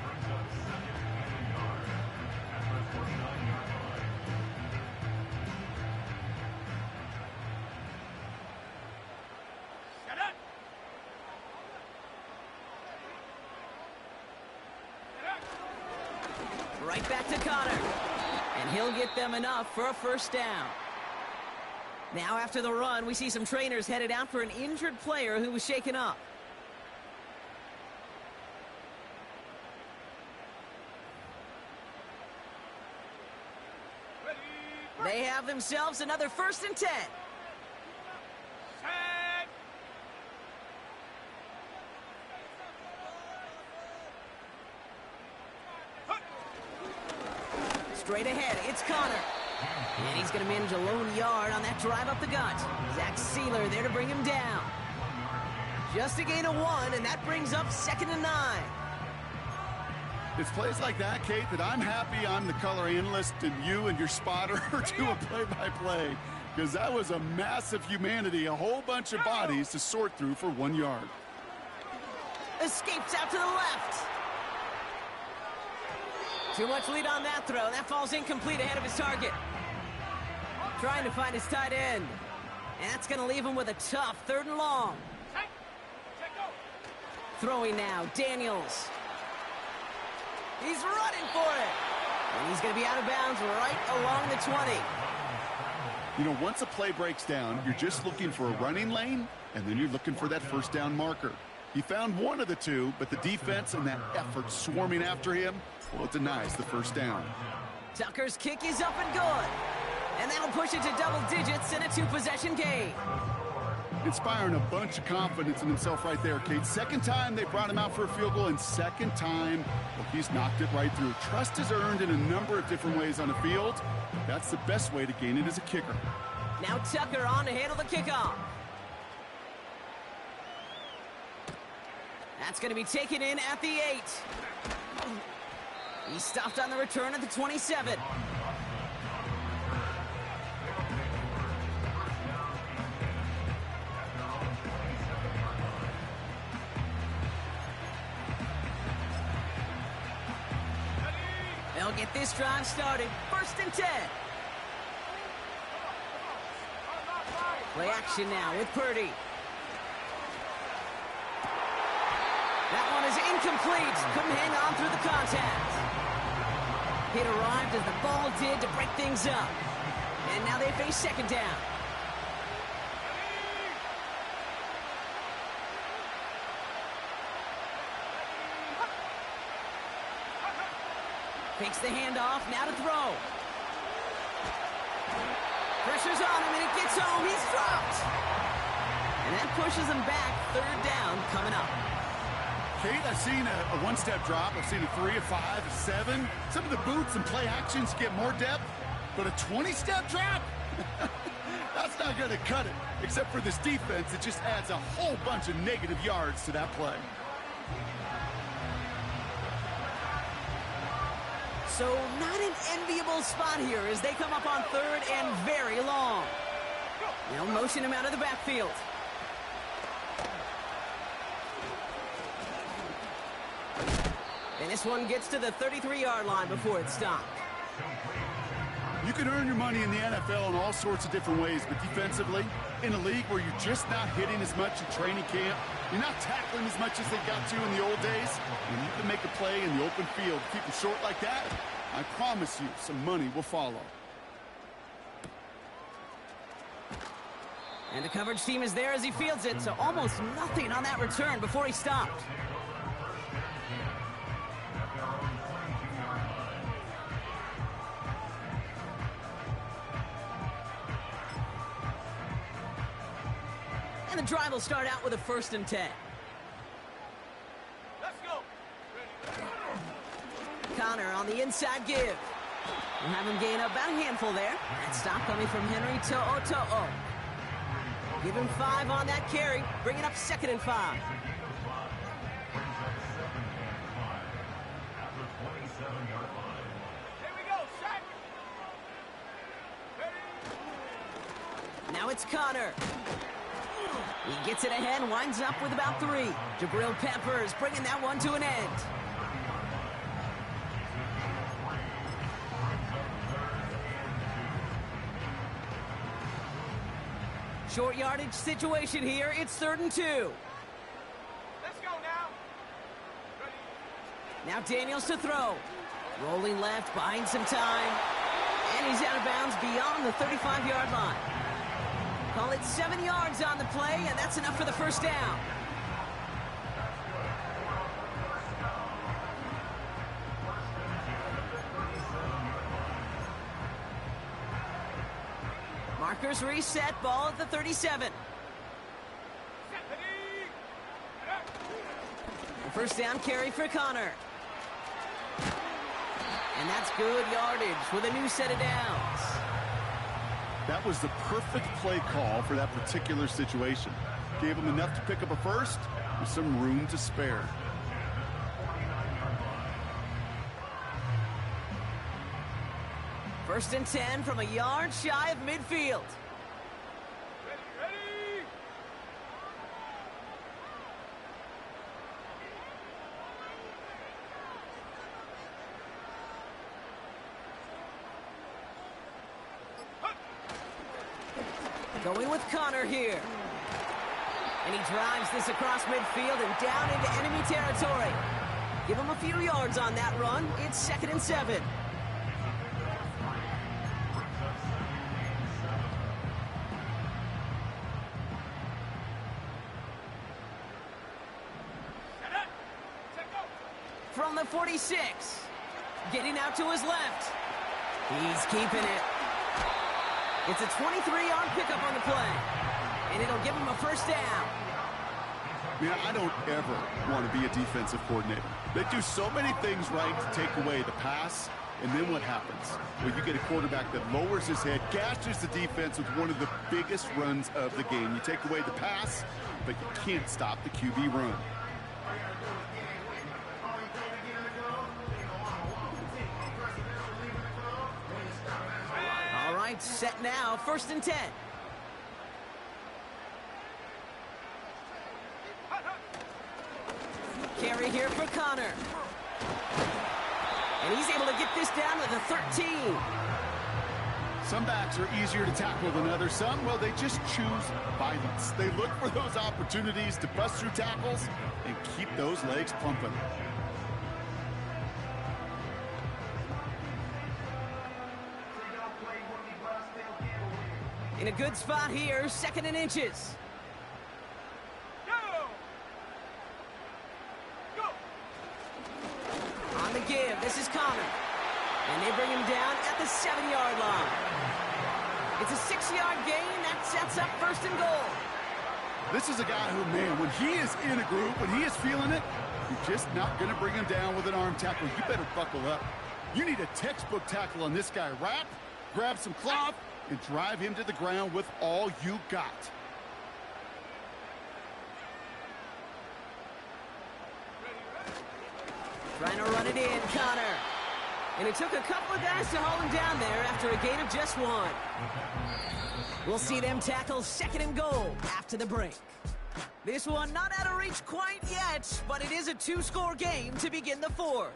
Shut up. Right back to Connor. And he'll get them enough for a 1st down. Now after the run, we see some trainers headed out for an injured player who was shaken up. Ready. They have themselves another 1st and 10. Set. Straight ahead, it's Connor. And he's going to manage a lone yard on that drive up the gut. Zach Sealer there to bring him down. Just a gain of 1, and that brings up 2nd and 9. It's plays like that, Kate, that I'm happy I'm the color analyst and you and your spotter do a play-by-play. Because that was a massive humanity, a whole bunch of bodies to sort through for 1 yard. Escapes out to the left. Too much lead on that throw. That falls incomplete ahead of his target. Trying to find his tight end. And that's going to leave him with a tough 3rd and long. Check. Check go. Throwing now, Daniels. He's running for it. And he's going to be out of bounds right along the 20. You know, once a play breaks down, you're just looking for a running lane, and then you're looking for that first down marker. He found one of the two, but the defense and that effort swarming after him, well, it denies the first down. Tucker's kick is up and good. And that'll push it to double digits in a two-possession game. Inspiring a bunch of confidence in himself right there, Kate. Second time they brought him out for a field goal, and second time, well, he's knocked it right through. Trust is earned in a number of different ways on the field. That's the best way to gain it as a kicker. Now Tucker on to handle the kickoff. That's going to be taken in at the 8. He stopped on the return at the 27. They'll get this drive started. 1st and 10. Play action now with Purdy. That one is incomplete. Couldn't hang on through the contact. Hit arrived as the ball did to break things up. And now they face 2nd down. Takes the handoff, now to throw. Pressure's on him, and it gets home. He's dropped. And that pushes him back. 3rd down coming up. Kate, I've seen a one-step drop. I've seen a 3, a 5, a 7. Some of the boots and play actions get more depth, but a 20-step drop? That's not going to cut it. Except for this defense, it just adds a whole bunch of negative yards to that play. So not an enviable spot here as they come up on 3rd and very long. They'll motion him out of the backfield. And this one gets to the 33-yard line before it's stopped. You can earn your money in the NFL in all sorts of different ways, but defensively, in a league where you're just not hitting as much in training camp, you're not tackling as much as they got to in the old days, and you can make a play in the open field. Keep it short like that, I promise you some money will follow. And the coverage team is there as he fields it, so almost nothing on that return before he stopped. And the drive will start out with a 1st and 10. Let's go. Connor on the inside give. We'll have him gain about a handful there. That stop coming from Henry To'o. Give him 5 on that carry. Bring it up 2nd and 5. Here we go, sack. Now it's Connor. He gets it ahead, winds up with about 3. Jabril Peppers bringing that one to an end. Short yardage situation here. It's 3rd and 2. Let's go now. Now Daniels to throw. Rolling left, buying some time. And he's out of bounds beyond the 35-yard line. Call it 7 yards on the play, and that's enough for the 1st down. Markers reset, ball at the 37. The 1st down carry for Connor. And that's good yardage with a new set of downs. That was the perfect play call for that particular situation. Gave him enough to pick up a 1st with some room to spare. First and 10 from a yard shy of midfield. Ready. Going with Connor here. And he drives this across midfield and down into enemy territory. Give him a few yards on that run. It's 2nd and 7. From the 46. Getting out to his left. He's keeping it. It's a 23-yard pickup on the play. And it'll give him a first down. Man, I don't ever want to be a defensive coordinator. They do so many things right to take away the pass, and then what happens? Well, you get a quarterback that lowers his head, gashes the defense with one of the biggest runs of the game. You take away the pass, but you can't stop the QB run. All right, set now, 1st and 10. Carry here for Connor. And he's able to get this down to the 13. Some backs are easier to tackle than others. Some, well, they just choose violence. They look for those opportunities to bust through tackles and keep those legs pumping. In a good spot here, 2nd and inches. On the give, this is Connor. And they bring him down at the 7-yard line. It's a 6-yard gain. That sets up 1st and goal. This is a guy who, man, when he is in a group, when he is feeling it, you're just not going to bring him down with an arm tackle. You better buckle up. You need a textbook tackle on this guy. Wrap, grab some cloth, and drive him to the ground with all you got. Trying to run it in, Connor. And it took a couple of guys to haul him down there after a gain of just 1. We'll see them tackle 2nd and goal after the break. This one not out of reach quite yet, but it is a 2-score game to begin the 4th.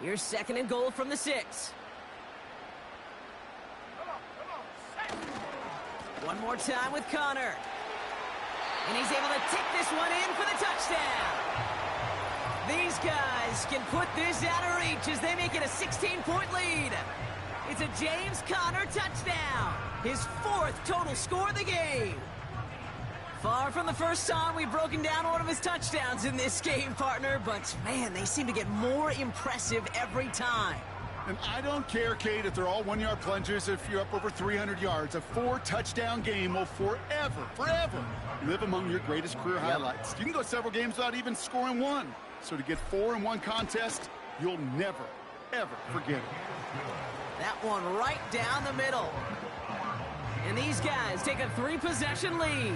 Here's 2nd and goal from the 6. One more time with Connor. And he's able to take this one in for the touchdown. These guys can put this out of reach as they make it a 16-point lead. It's a James Conner touchdown. His 4th total score of the game. Far from the first time we've broken down one of his touchdowns in this game, partner, but man, they seem to get more impressive every time. And I don't care, Kate, if they're all 1-yard plungers, if you're up over 300 yards. A 4-touchdown game will forever live among your greatest career highlights. You can go several games without even scoring 1. So to get 4 in one contest, you'll never, ever forget it. That one right down the middle. And these guys take a 3-possession lead.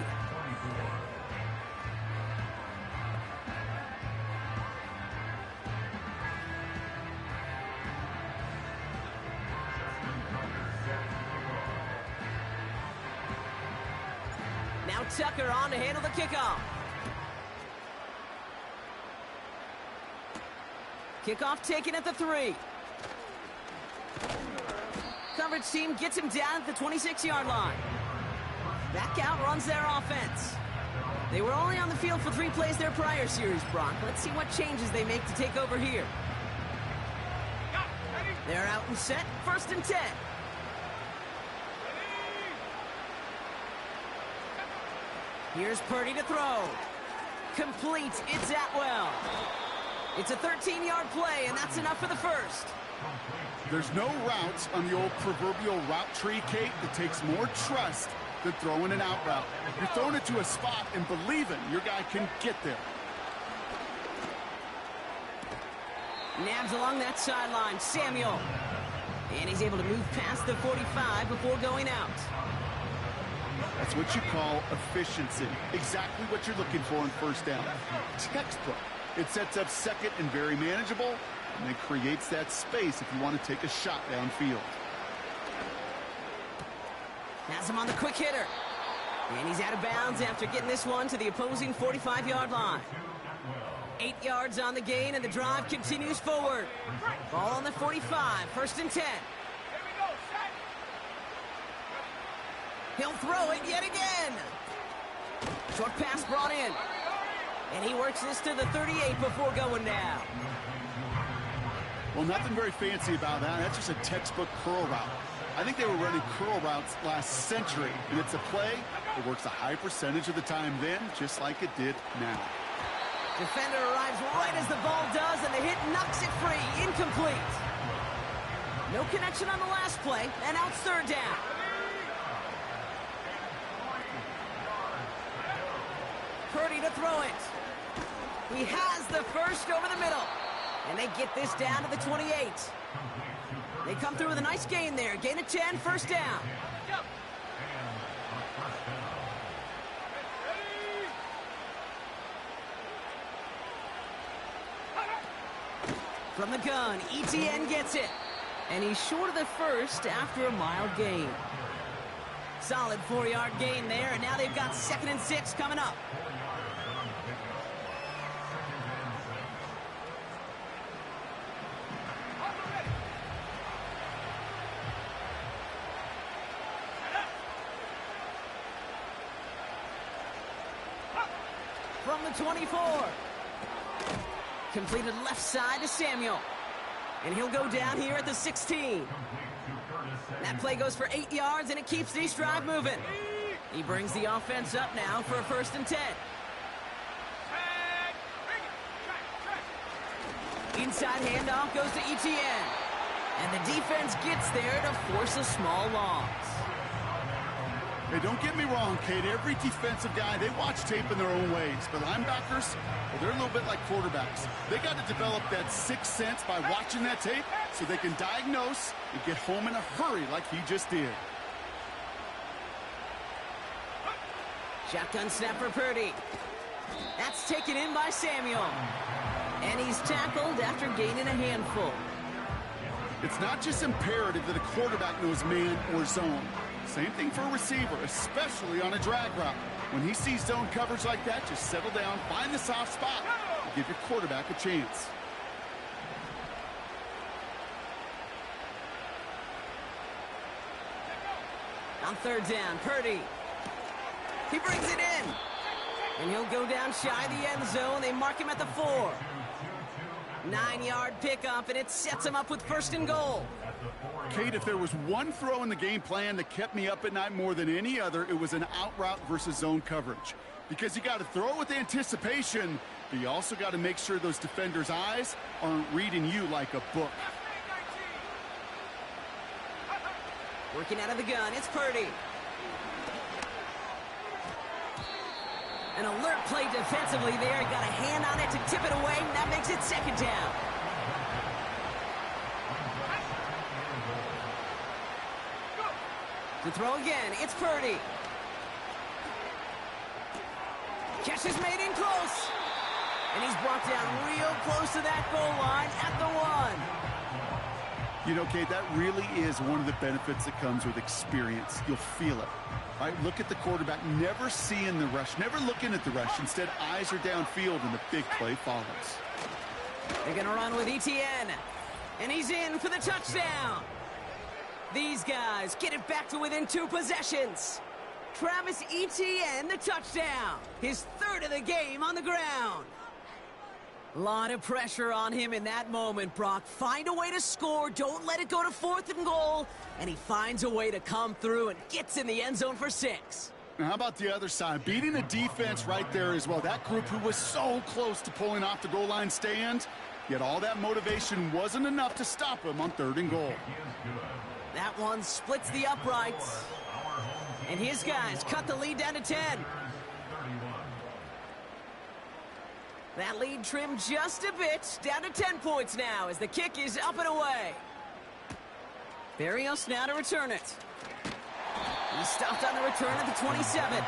Now Tucker on to handle the kickoff. Kickoff taken at the 3. Coverage team gets him down at the 26-yard line. Back out runs their offense. They were only on the field for 3 plays their prior series, Brock. Let's see what changes they make to take over here. They're out and set, 1st and 10. Here's Purdy to throw. Complete, it's Atwell. It's a 13-yard play, and that's enough for the 1st. There's no routes on the old proverbial route tree, Kate, that takes more trust than throwing an out route. You're throwing it to a spot and believing your guy can get there. Nabs along that sideline, Samuel. And he's able to move past the 45 before going out. That's what you call efficiency. Exactly what you're looking for on 1st down. Textbook. It sets up 2nd and very manageable, and it creates that space if you want to take a shot downfield. Has him on the quick hitter. And he's out of bounds after getting this one to the opposing 45-yard line. 8 yards on the gain, and the drive continues forward. Ball on the 45, 1st and 10. Here we go, set. He'll throw it yet again. Short pass brought in. And he works this to the 38 before going down. Well, nothing very fancy about that. That's just a textbook curl route. I think they were running curl routes last century, and it's a play that works a high percentage of the time then, just like it did now. Defender arrives right as the ball does, and the hit knocks it free. Incomplete. No connection on the last play, and out 3rd down. Purdy to throw it. He has the first over the middle. And they get this down to the 28. They come through with a nice gain there. Gain of 10, 1st down. From the gun, ETN gets it. And he's short of the first after a mild gain. Solid 4-yard gain there, and now they've got 2nd and 6 coming up. From the 24. Completed left side to Samuel. And he'll go down here at the 16. That play goes for 8 yards, and it keeps this drive moving. He brings the offense up now for a 1st and 10. Inside handoff goes to ETN. And the defense gets there to force a small loss. Hey, don't get me wrong, Kate. Every defensive guy, they watch tape in their own ways. But linebackers, well, they're a little bit like quarterbacks. They got to develop that sixth sense by watching that tape so they can diagnose and get home in a hurry like he just did. Shotgun snap for Purdy. That's taken in by Samuel. And he's tackled after gaining a handful. It's not just imperative that a quarterback knows man or zone. Same thing for a receiver, especially on a drag route. When he sees zone coverage like that, just settle down, find the soft spot, and give your quarterback a chance. On 3rd down, Purdy. He brings it in. And he'll go down shy of the end zone. They mark him at the 4. 9-yard pickup, and it sets him up with 1st and goal. Kate, if there was one throw in the game plan that kept me up at night more than any other, it was an out route versus zone coverage. Because you got to throw with anticipation, but you also got to make sure those defenders' eyes aren't reading you like a book. Working out of the gun, it's Purdy. An alert play defensively there. He got a hand on it to tip it away, and that makes it 2nd down. To throw again, it's Purdy. Catch is made in close. And he's brought down real close to that goal line at the 1. You know, Kate, that really is one of the benefits that comes with experience. You'll feel it. Right, look at the quarterback, never seeing the rush, never looking at the rush. Instead, eyes are downfield, and the big play follows. They're going to run with ETN. And he's in for the touchdown. These guys get it back to within 2 possessions. Travis Etienne, the touchdown. His 3rd of the game on the ground. A lot of pressure on him in that moment, Brock. Find a way to score. Don't let it go to 4th and goal. And he finds a way to come through and gets in the end zone for 6. Now, how about the other side? Beating a defense right there as well. That group who was so close to pulling off the goal line stand, yet all that motivation wasn't enough to stop him on 3rd and goal. That one splits the uprights. And his guys cut the lead down to 10. That lead trimmed just a bit, down to 10 points now as the kick is up and away. Barrios now to return it. He stopped on the return at the 27.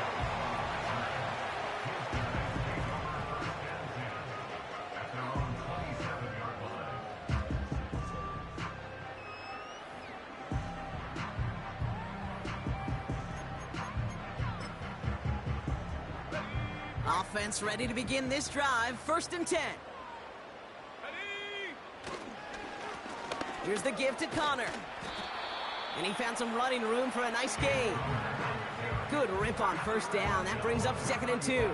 Offense ready to begin this drive. 1st and 10. Here's the give to Connor. And he found some running room for a nice gain. Good rip on 1st down. That brings up 2nd and 2. Here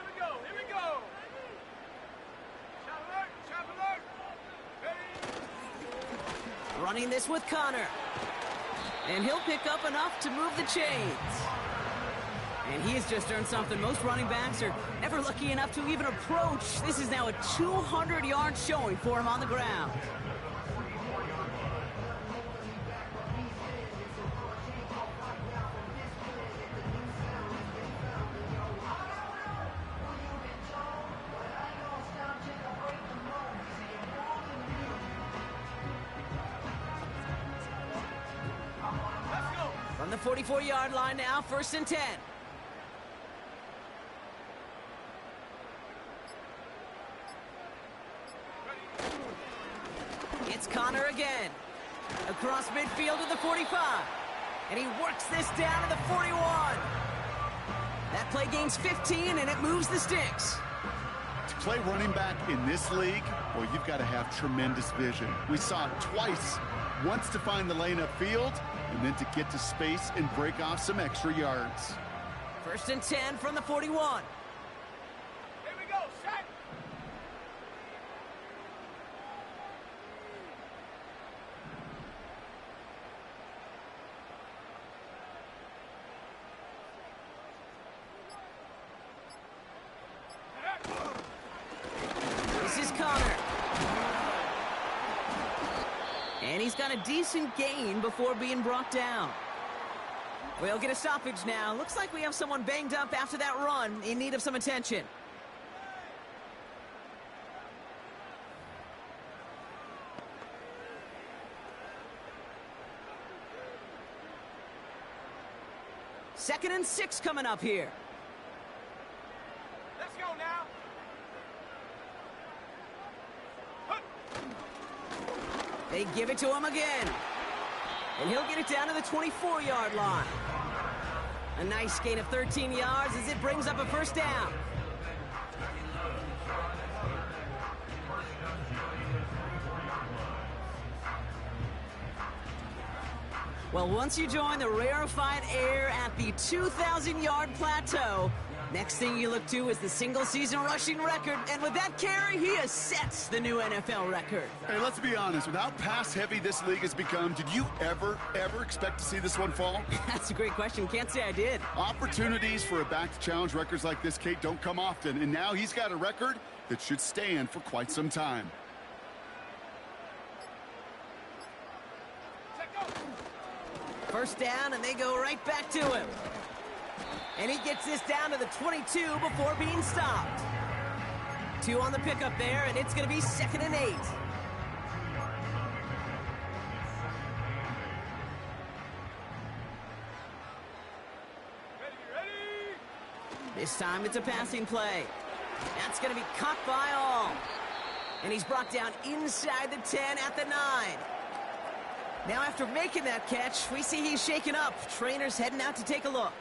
we go. Here we go. Shot alert. Hey. Running this with Connor. And he'll pick up enough to move the chains. And he has just earned something most running backs are never lucky enough to even approach. This is now a 200-yard showing for him on the ground. From the 44-yard line now, 1st and 10. It's Connor again. Across midfield to the 45. And he works this down to the 41. That play gains 15, and it moves the sticks. To play running back in this league, well, you've got to have tremendous vision. We saw it twice. Once to find the lane upfield, and then to get to space and break off some extra yards. 1st and 10 from the 41. Here we go. Set. This is Connor. And he's got a decent gain before being brought down. We'll get a stoppage now. Looks like we have someone banged up after that run in need of some attention. Second and 6 coming up here. Let's go now. They give it to him again. And he'll get it down to the 24-yard line. A nice gain of 13 yards as it brings up a 1st down. Well, once you join the rarefied air at the 2,000-yard plateau, next thing you look to is the single-season rushing record. And with that carry, he has set the new NFL record. Hey, let's be honest. With how pass-heavy this league has become, did you ever expect to see this one fall? That's a great question. Can't say I did. Opportunities for a back to challenge records like this, Kate, don't come often. And now he's got a record that should stand for quite some time. First down, and they go right back to him. And he gets this down to the 22 before being stopped. 2 on the pickup there, and it's going to be 2nd and 8. Ready. This time it's a passing play. That's going to be caught by all. And he's brought down inside the 10 at the 9. Now after making that catch, we see he's shaken up. Trainer's heading out to take a look.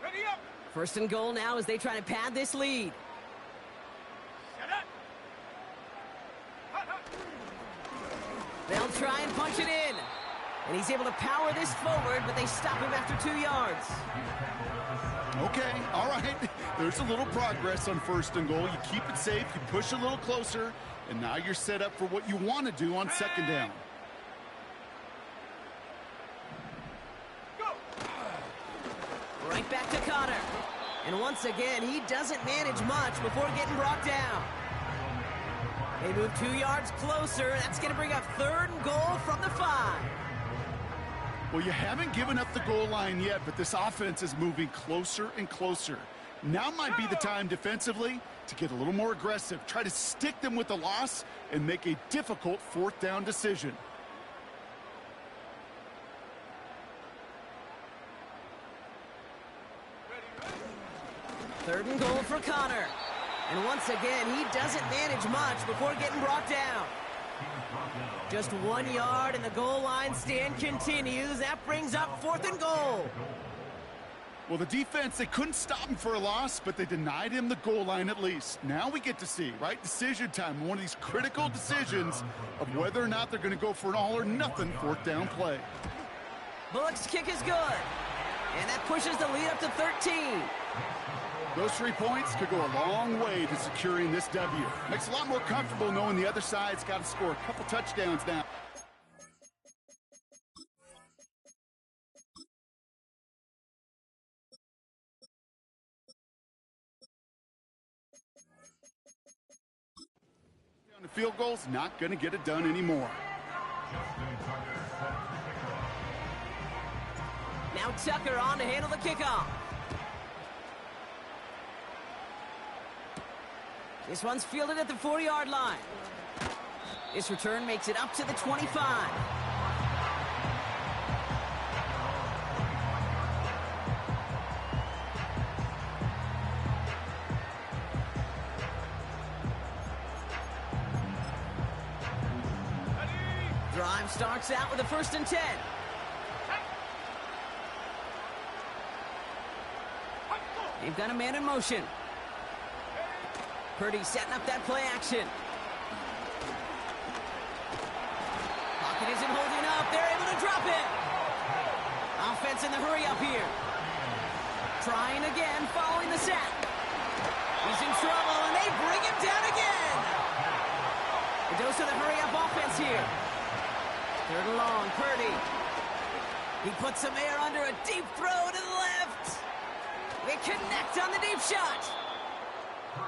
Ready up. 1st and goal now as they try to pad this lead. Set up. They'll try and punch it in. And he's able to power this forward, but they stop him after 2 yards. Okay, all right. There's a little progress on 1st and goal. You keep it safe, you push a little closer, and now you're set up for what you want to do on 2nd down. Go. Right back to Connor. And once again, he doesn't manage much before getting brought down. They move 2 yards closer. That's going to bring up 3rd and goal from the 5. Well, you haven't given up the goal line yet, but this offense is moving closer and closer. Now might be the time defensively to get a little more aggressive. Try to stick them with the loss and make a difficult fourth down decision. Third and goal for Connor. And once again, he doesn't manage much before getting brought down. Just 1 yard and the goal line stand continues. That brings up fourth and goal. Well, the defense, they couldn't stop him for a loss, but they denied him the goal line at least. Now we get to see, right, decision time, one of these critical decisions of whether or not they're going to go for an all-or-nothing fourth down play. Bullock's kick is good. And that pushes the lead up to 13. Those 3 points could go a long way to securing this W. Makes it a lot more comfortable knowing the other side's got to score a couple touchdowns now. The field goal's not going to get it done anymore. Now Tucker on to handle the kickoff. This one's fielded at the 40-yard line. This return makes it up to the 25. Drive starts out with a 1st and 10. They've got a man in motion. Purdy setting up that play action. Pocket isn't holding up. They're able to drop it. Offense in the hurry up here. Trying again following the sack. He's in trouble, and they bring him down again. A dose of the hurry up offense here. 3rd and long, Purdy. He puts some air under a deep throw to the left. They connect on the deep shot.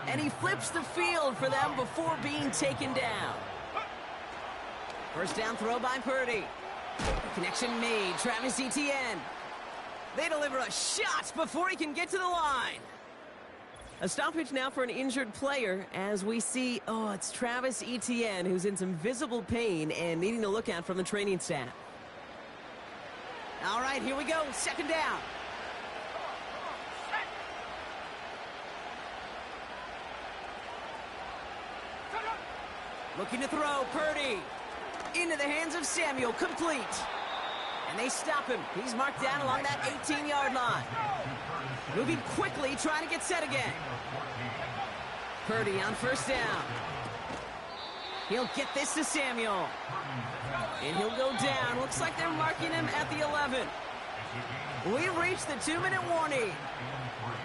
And he flips the field for them before being taken down. First down throw by Purdy. Connection made. Travis Etienne. They deliver a shot before he can get to the line. A stoppage now for an injured player as we see, it's Travis Etienne who's in some visible pain and needing to look at from the training staff. All right, here we go. 2nd down. Looking to throw, Purdy. Into the hands of Samuel, complete. And they stop him. He's marked down along that 18-yard line. Moving quickly, trying to get set again. Purdy on 1st down. He'll get this to Samuel. And he'll go down. Looks like they're marking him at the 11. We've reached the 2-minute warning.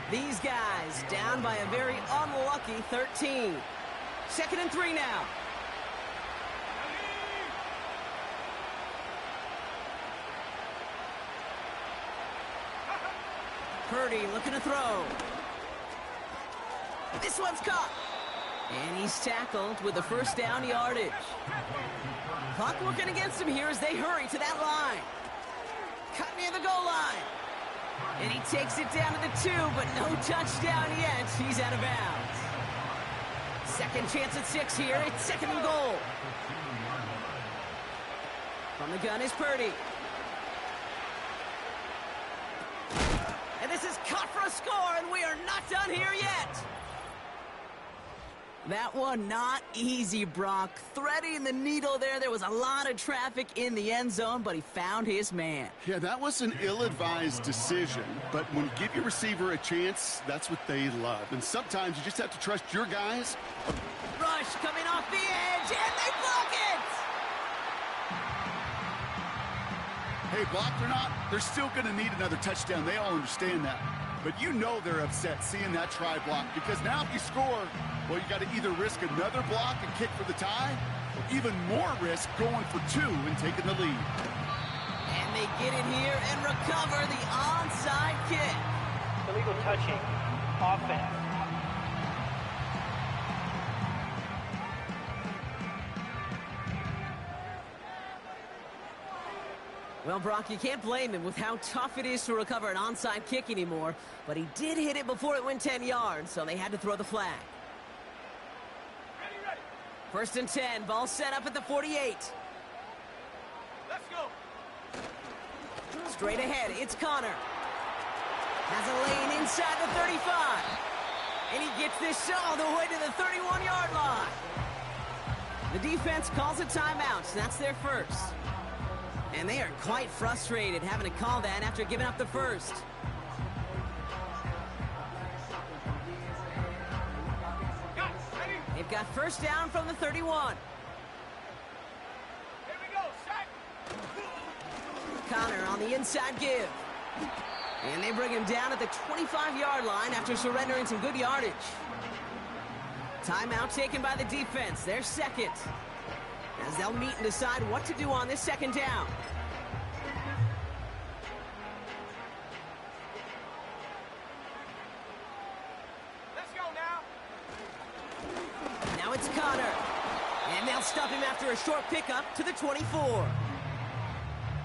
These guys down by a very unlucky 13. 2nd and 3 now. Purdy looking to throw. This one's caught. And he's tackled with the 1st down yardage. Clock working against him here as they hurry to that line. Cut near the goal line. And he takes it down to the 2, but no touchdown yet. He's out of bounds. Second chance at 6 here. It's 2nd and goal. From the gun is Purdy. And this is cut for a score, and we are not done here yet. That one not easy, Brock. Threading the needle there. There was a lot of traffic in the end zone, but he found his man. Yeah, that was an ill-advised decision, but when you give your receiver a chance, that's what they love. And sometimes you just have to trust your guys. Rush coming off the edge, and they block it! Hey, blocked or not, they're still going to need another touchdown. They all understand that. But you know they're upset seeing that try block, because now if you score, well, you got to either risk another block and kick for the tie, or even more risk going for 2 and taking the lead. And they get it here and recover the onside kick. Illegal touching. Offense. Well, Brock, you can't blame him with how tough it is to recover an onside kick anymore, but he did hit it before it went 10 yards, so they had to throw the flag. Ready. 1st and 10, ball set up at the 48. Let's go. Straight ahead, it's Connor. Has a lane inside the 35. And he gets this all the way to the 31-yard line. The defense calls a timeout. That's their first. And they are quite frustrated having to call that after giving up the first. Ready. They've got first down from the 31. Here we go. Sack. Connor on the inside give. And they bring him down at the 25-yard line after surrendering some good yardage. Timeout taken by the defense. Their second. As they'll meet and decide what to do on this second down. Let's go now. Now it's Connor. And they'll stop him after a short pickup to the 24.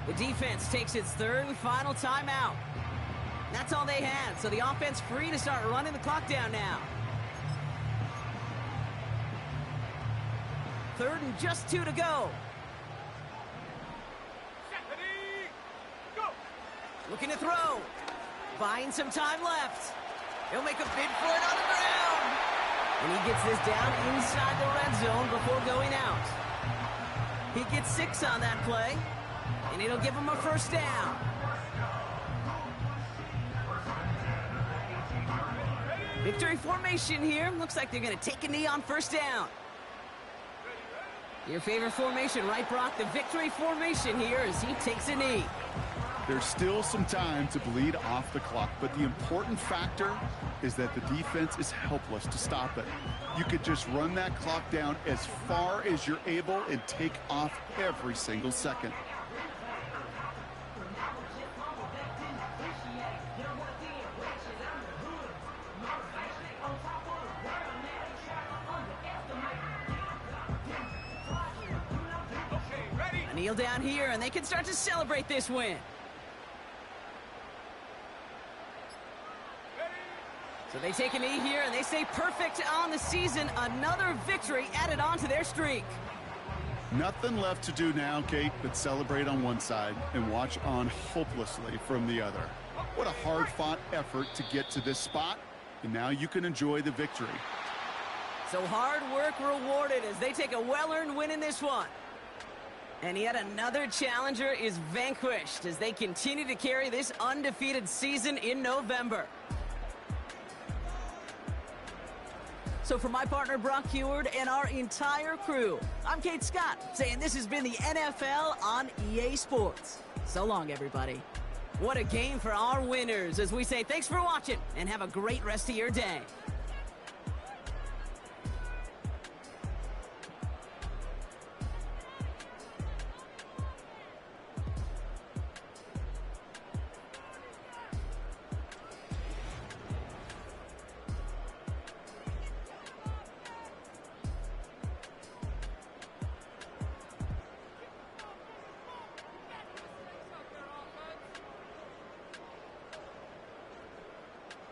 The defense takes its third and final timeout. That's all they had, so the offense free to start running the clock down now. 3rd and just 2 to go. Ready. Go. Looking to throw. Buying some time left. He'll make a bid for it on the ground. And he gets this down inside the red zone before going out. He gets 6 on that play. And it'll give him a first down. Victory formation here. Looks like they're going to take a knee on first down. Your favorite formation, right, Brock? The victory formation here as he takes a knee. There's still some time to bleed off the clock, but the important factor is that the defense is helpless to stop it. You could just run that clock down as far as you're able and take off every single second. Kneel down here, and they can start to celebrate this win. So they take a knee here, and they stay perfect on the season. Another victory added on to their streak. Nothing left to do now, Kate, but celebrate on one side and watch on hopelessly from the other. What a hard-fought effort to get to this spot, and now you can enjoy the victory. So hard work rewarded as they take a well-earned win in this one. And yet another challenger is vanquished as they continue to carry this undefeated season in November. So for my partner Brock Heward and our entire crew, I'm Kate Scott saying this has been the NFL on EA Sports. So long, everybody. What a game for our winners as we say thanks for watching and have a great rest of your day.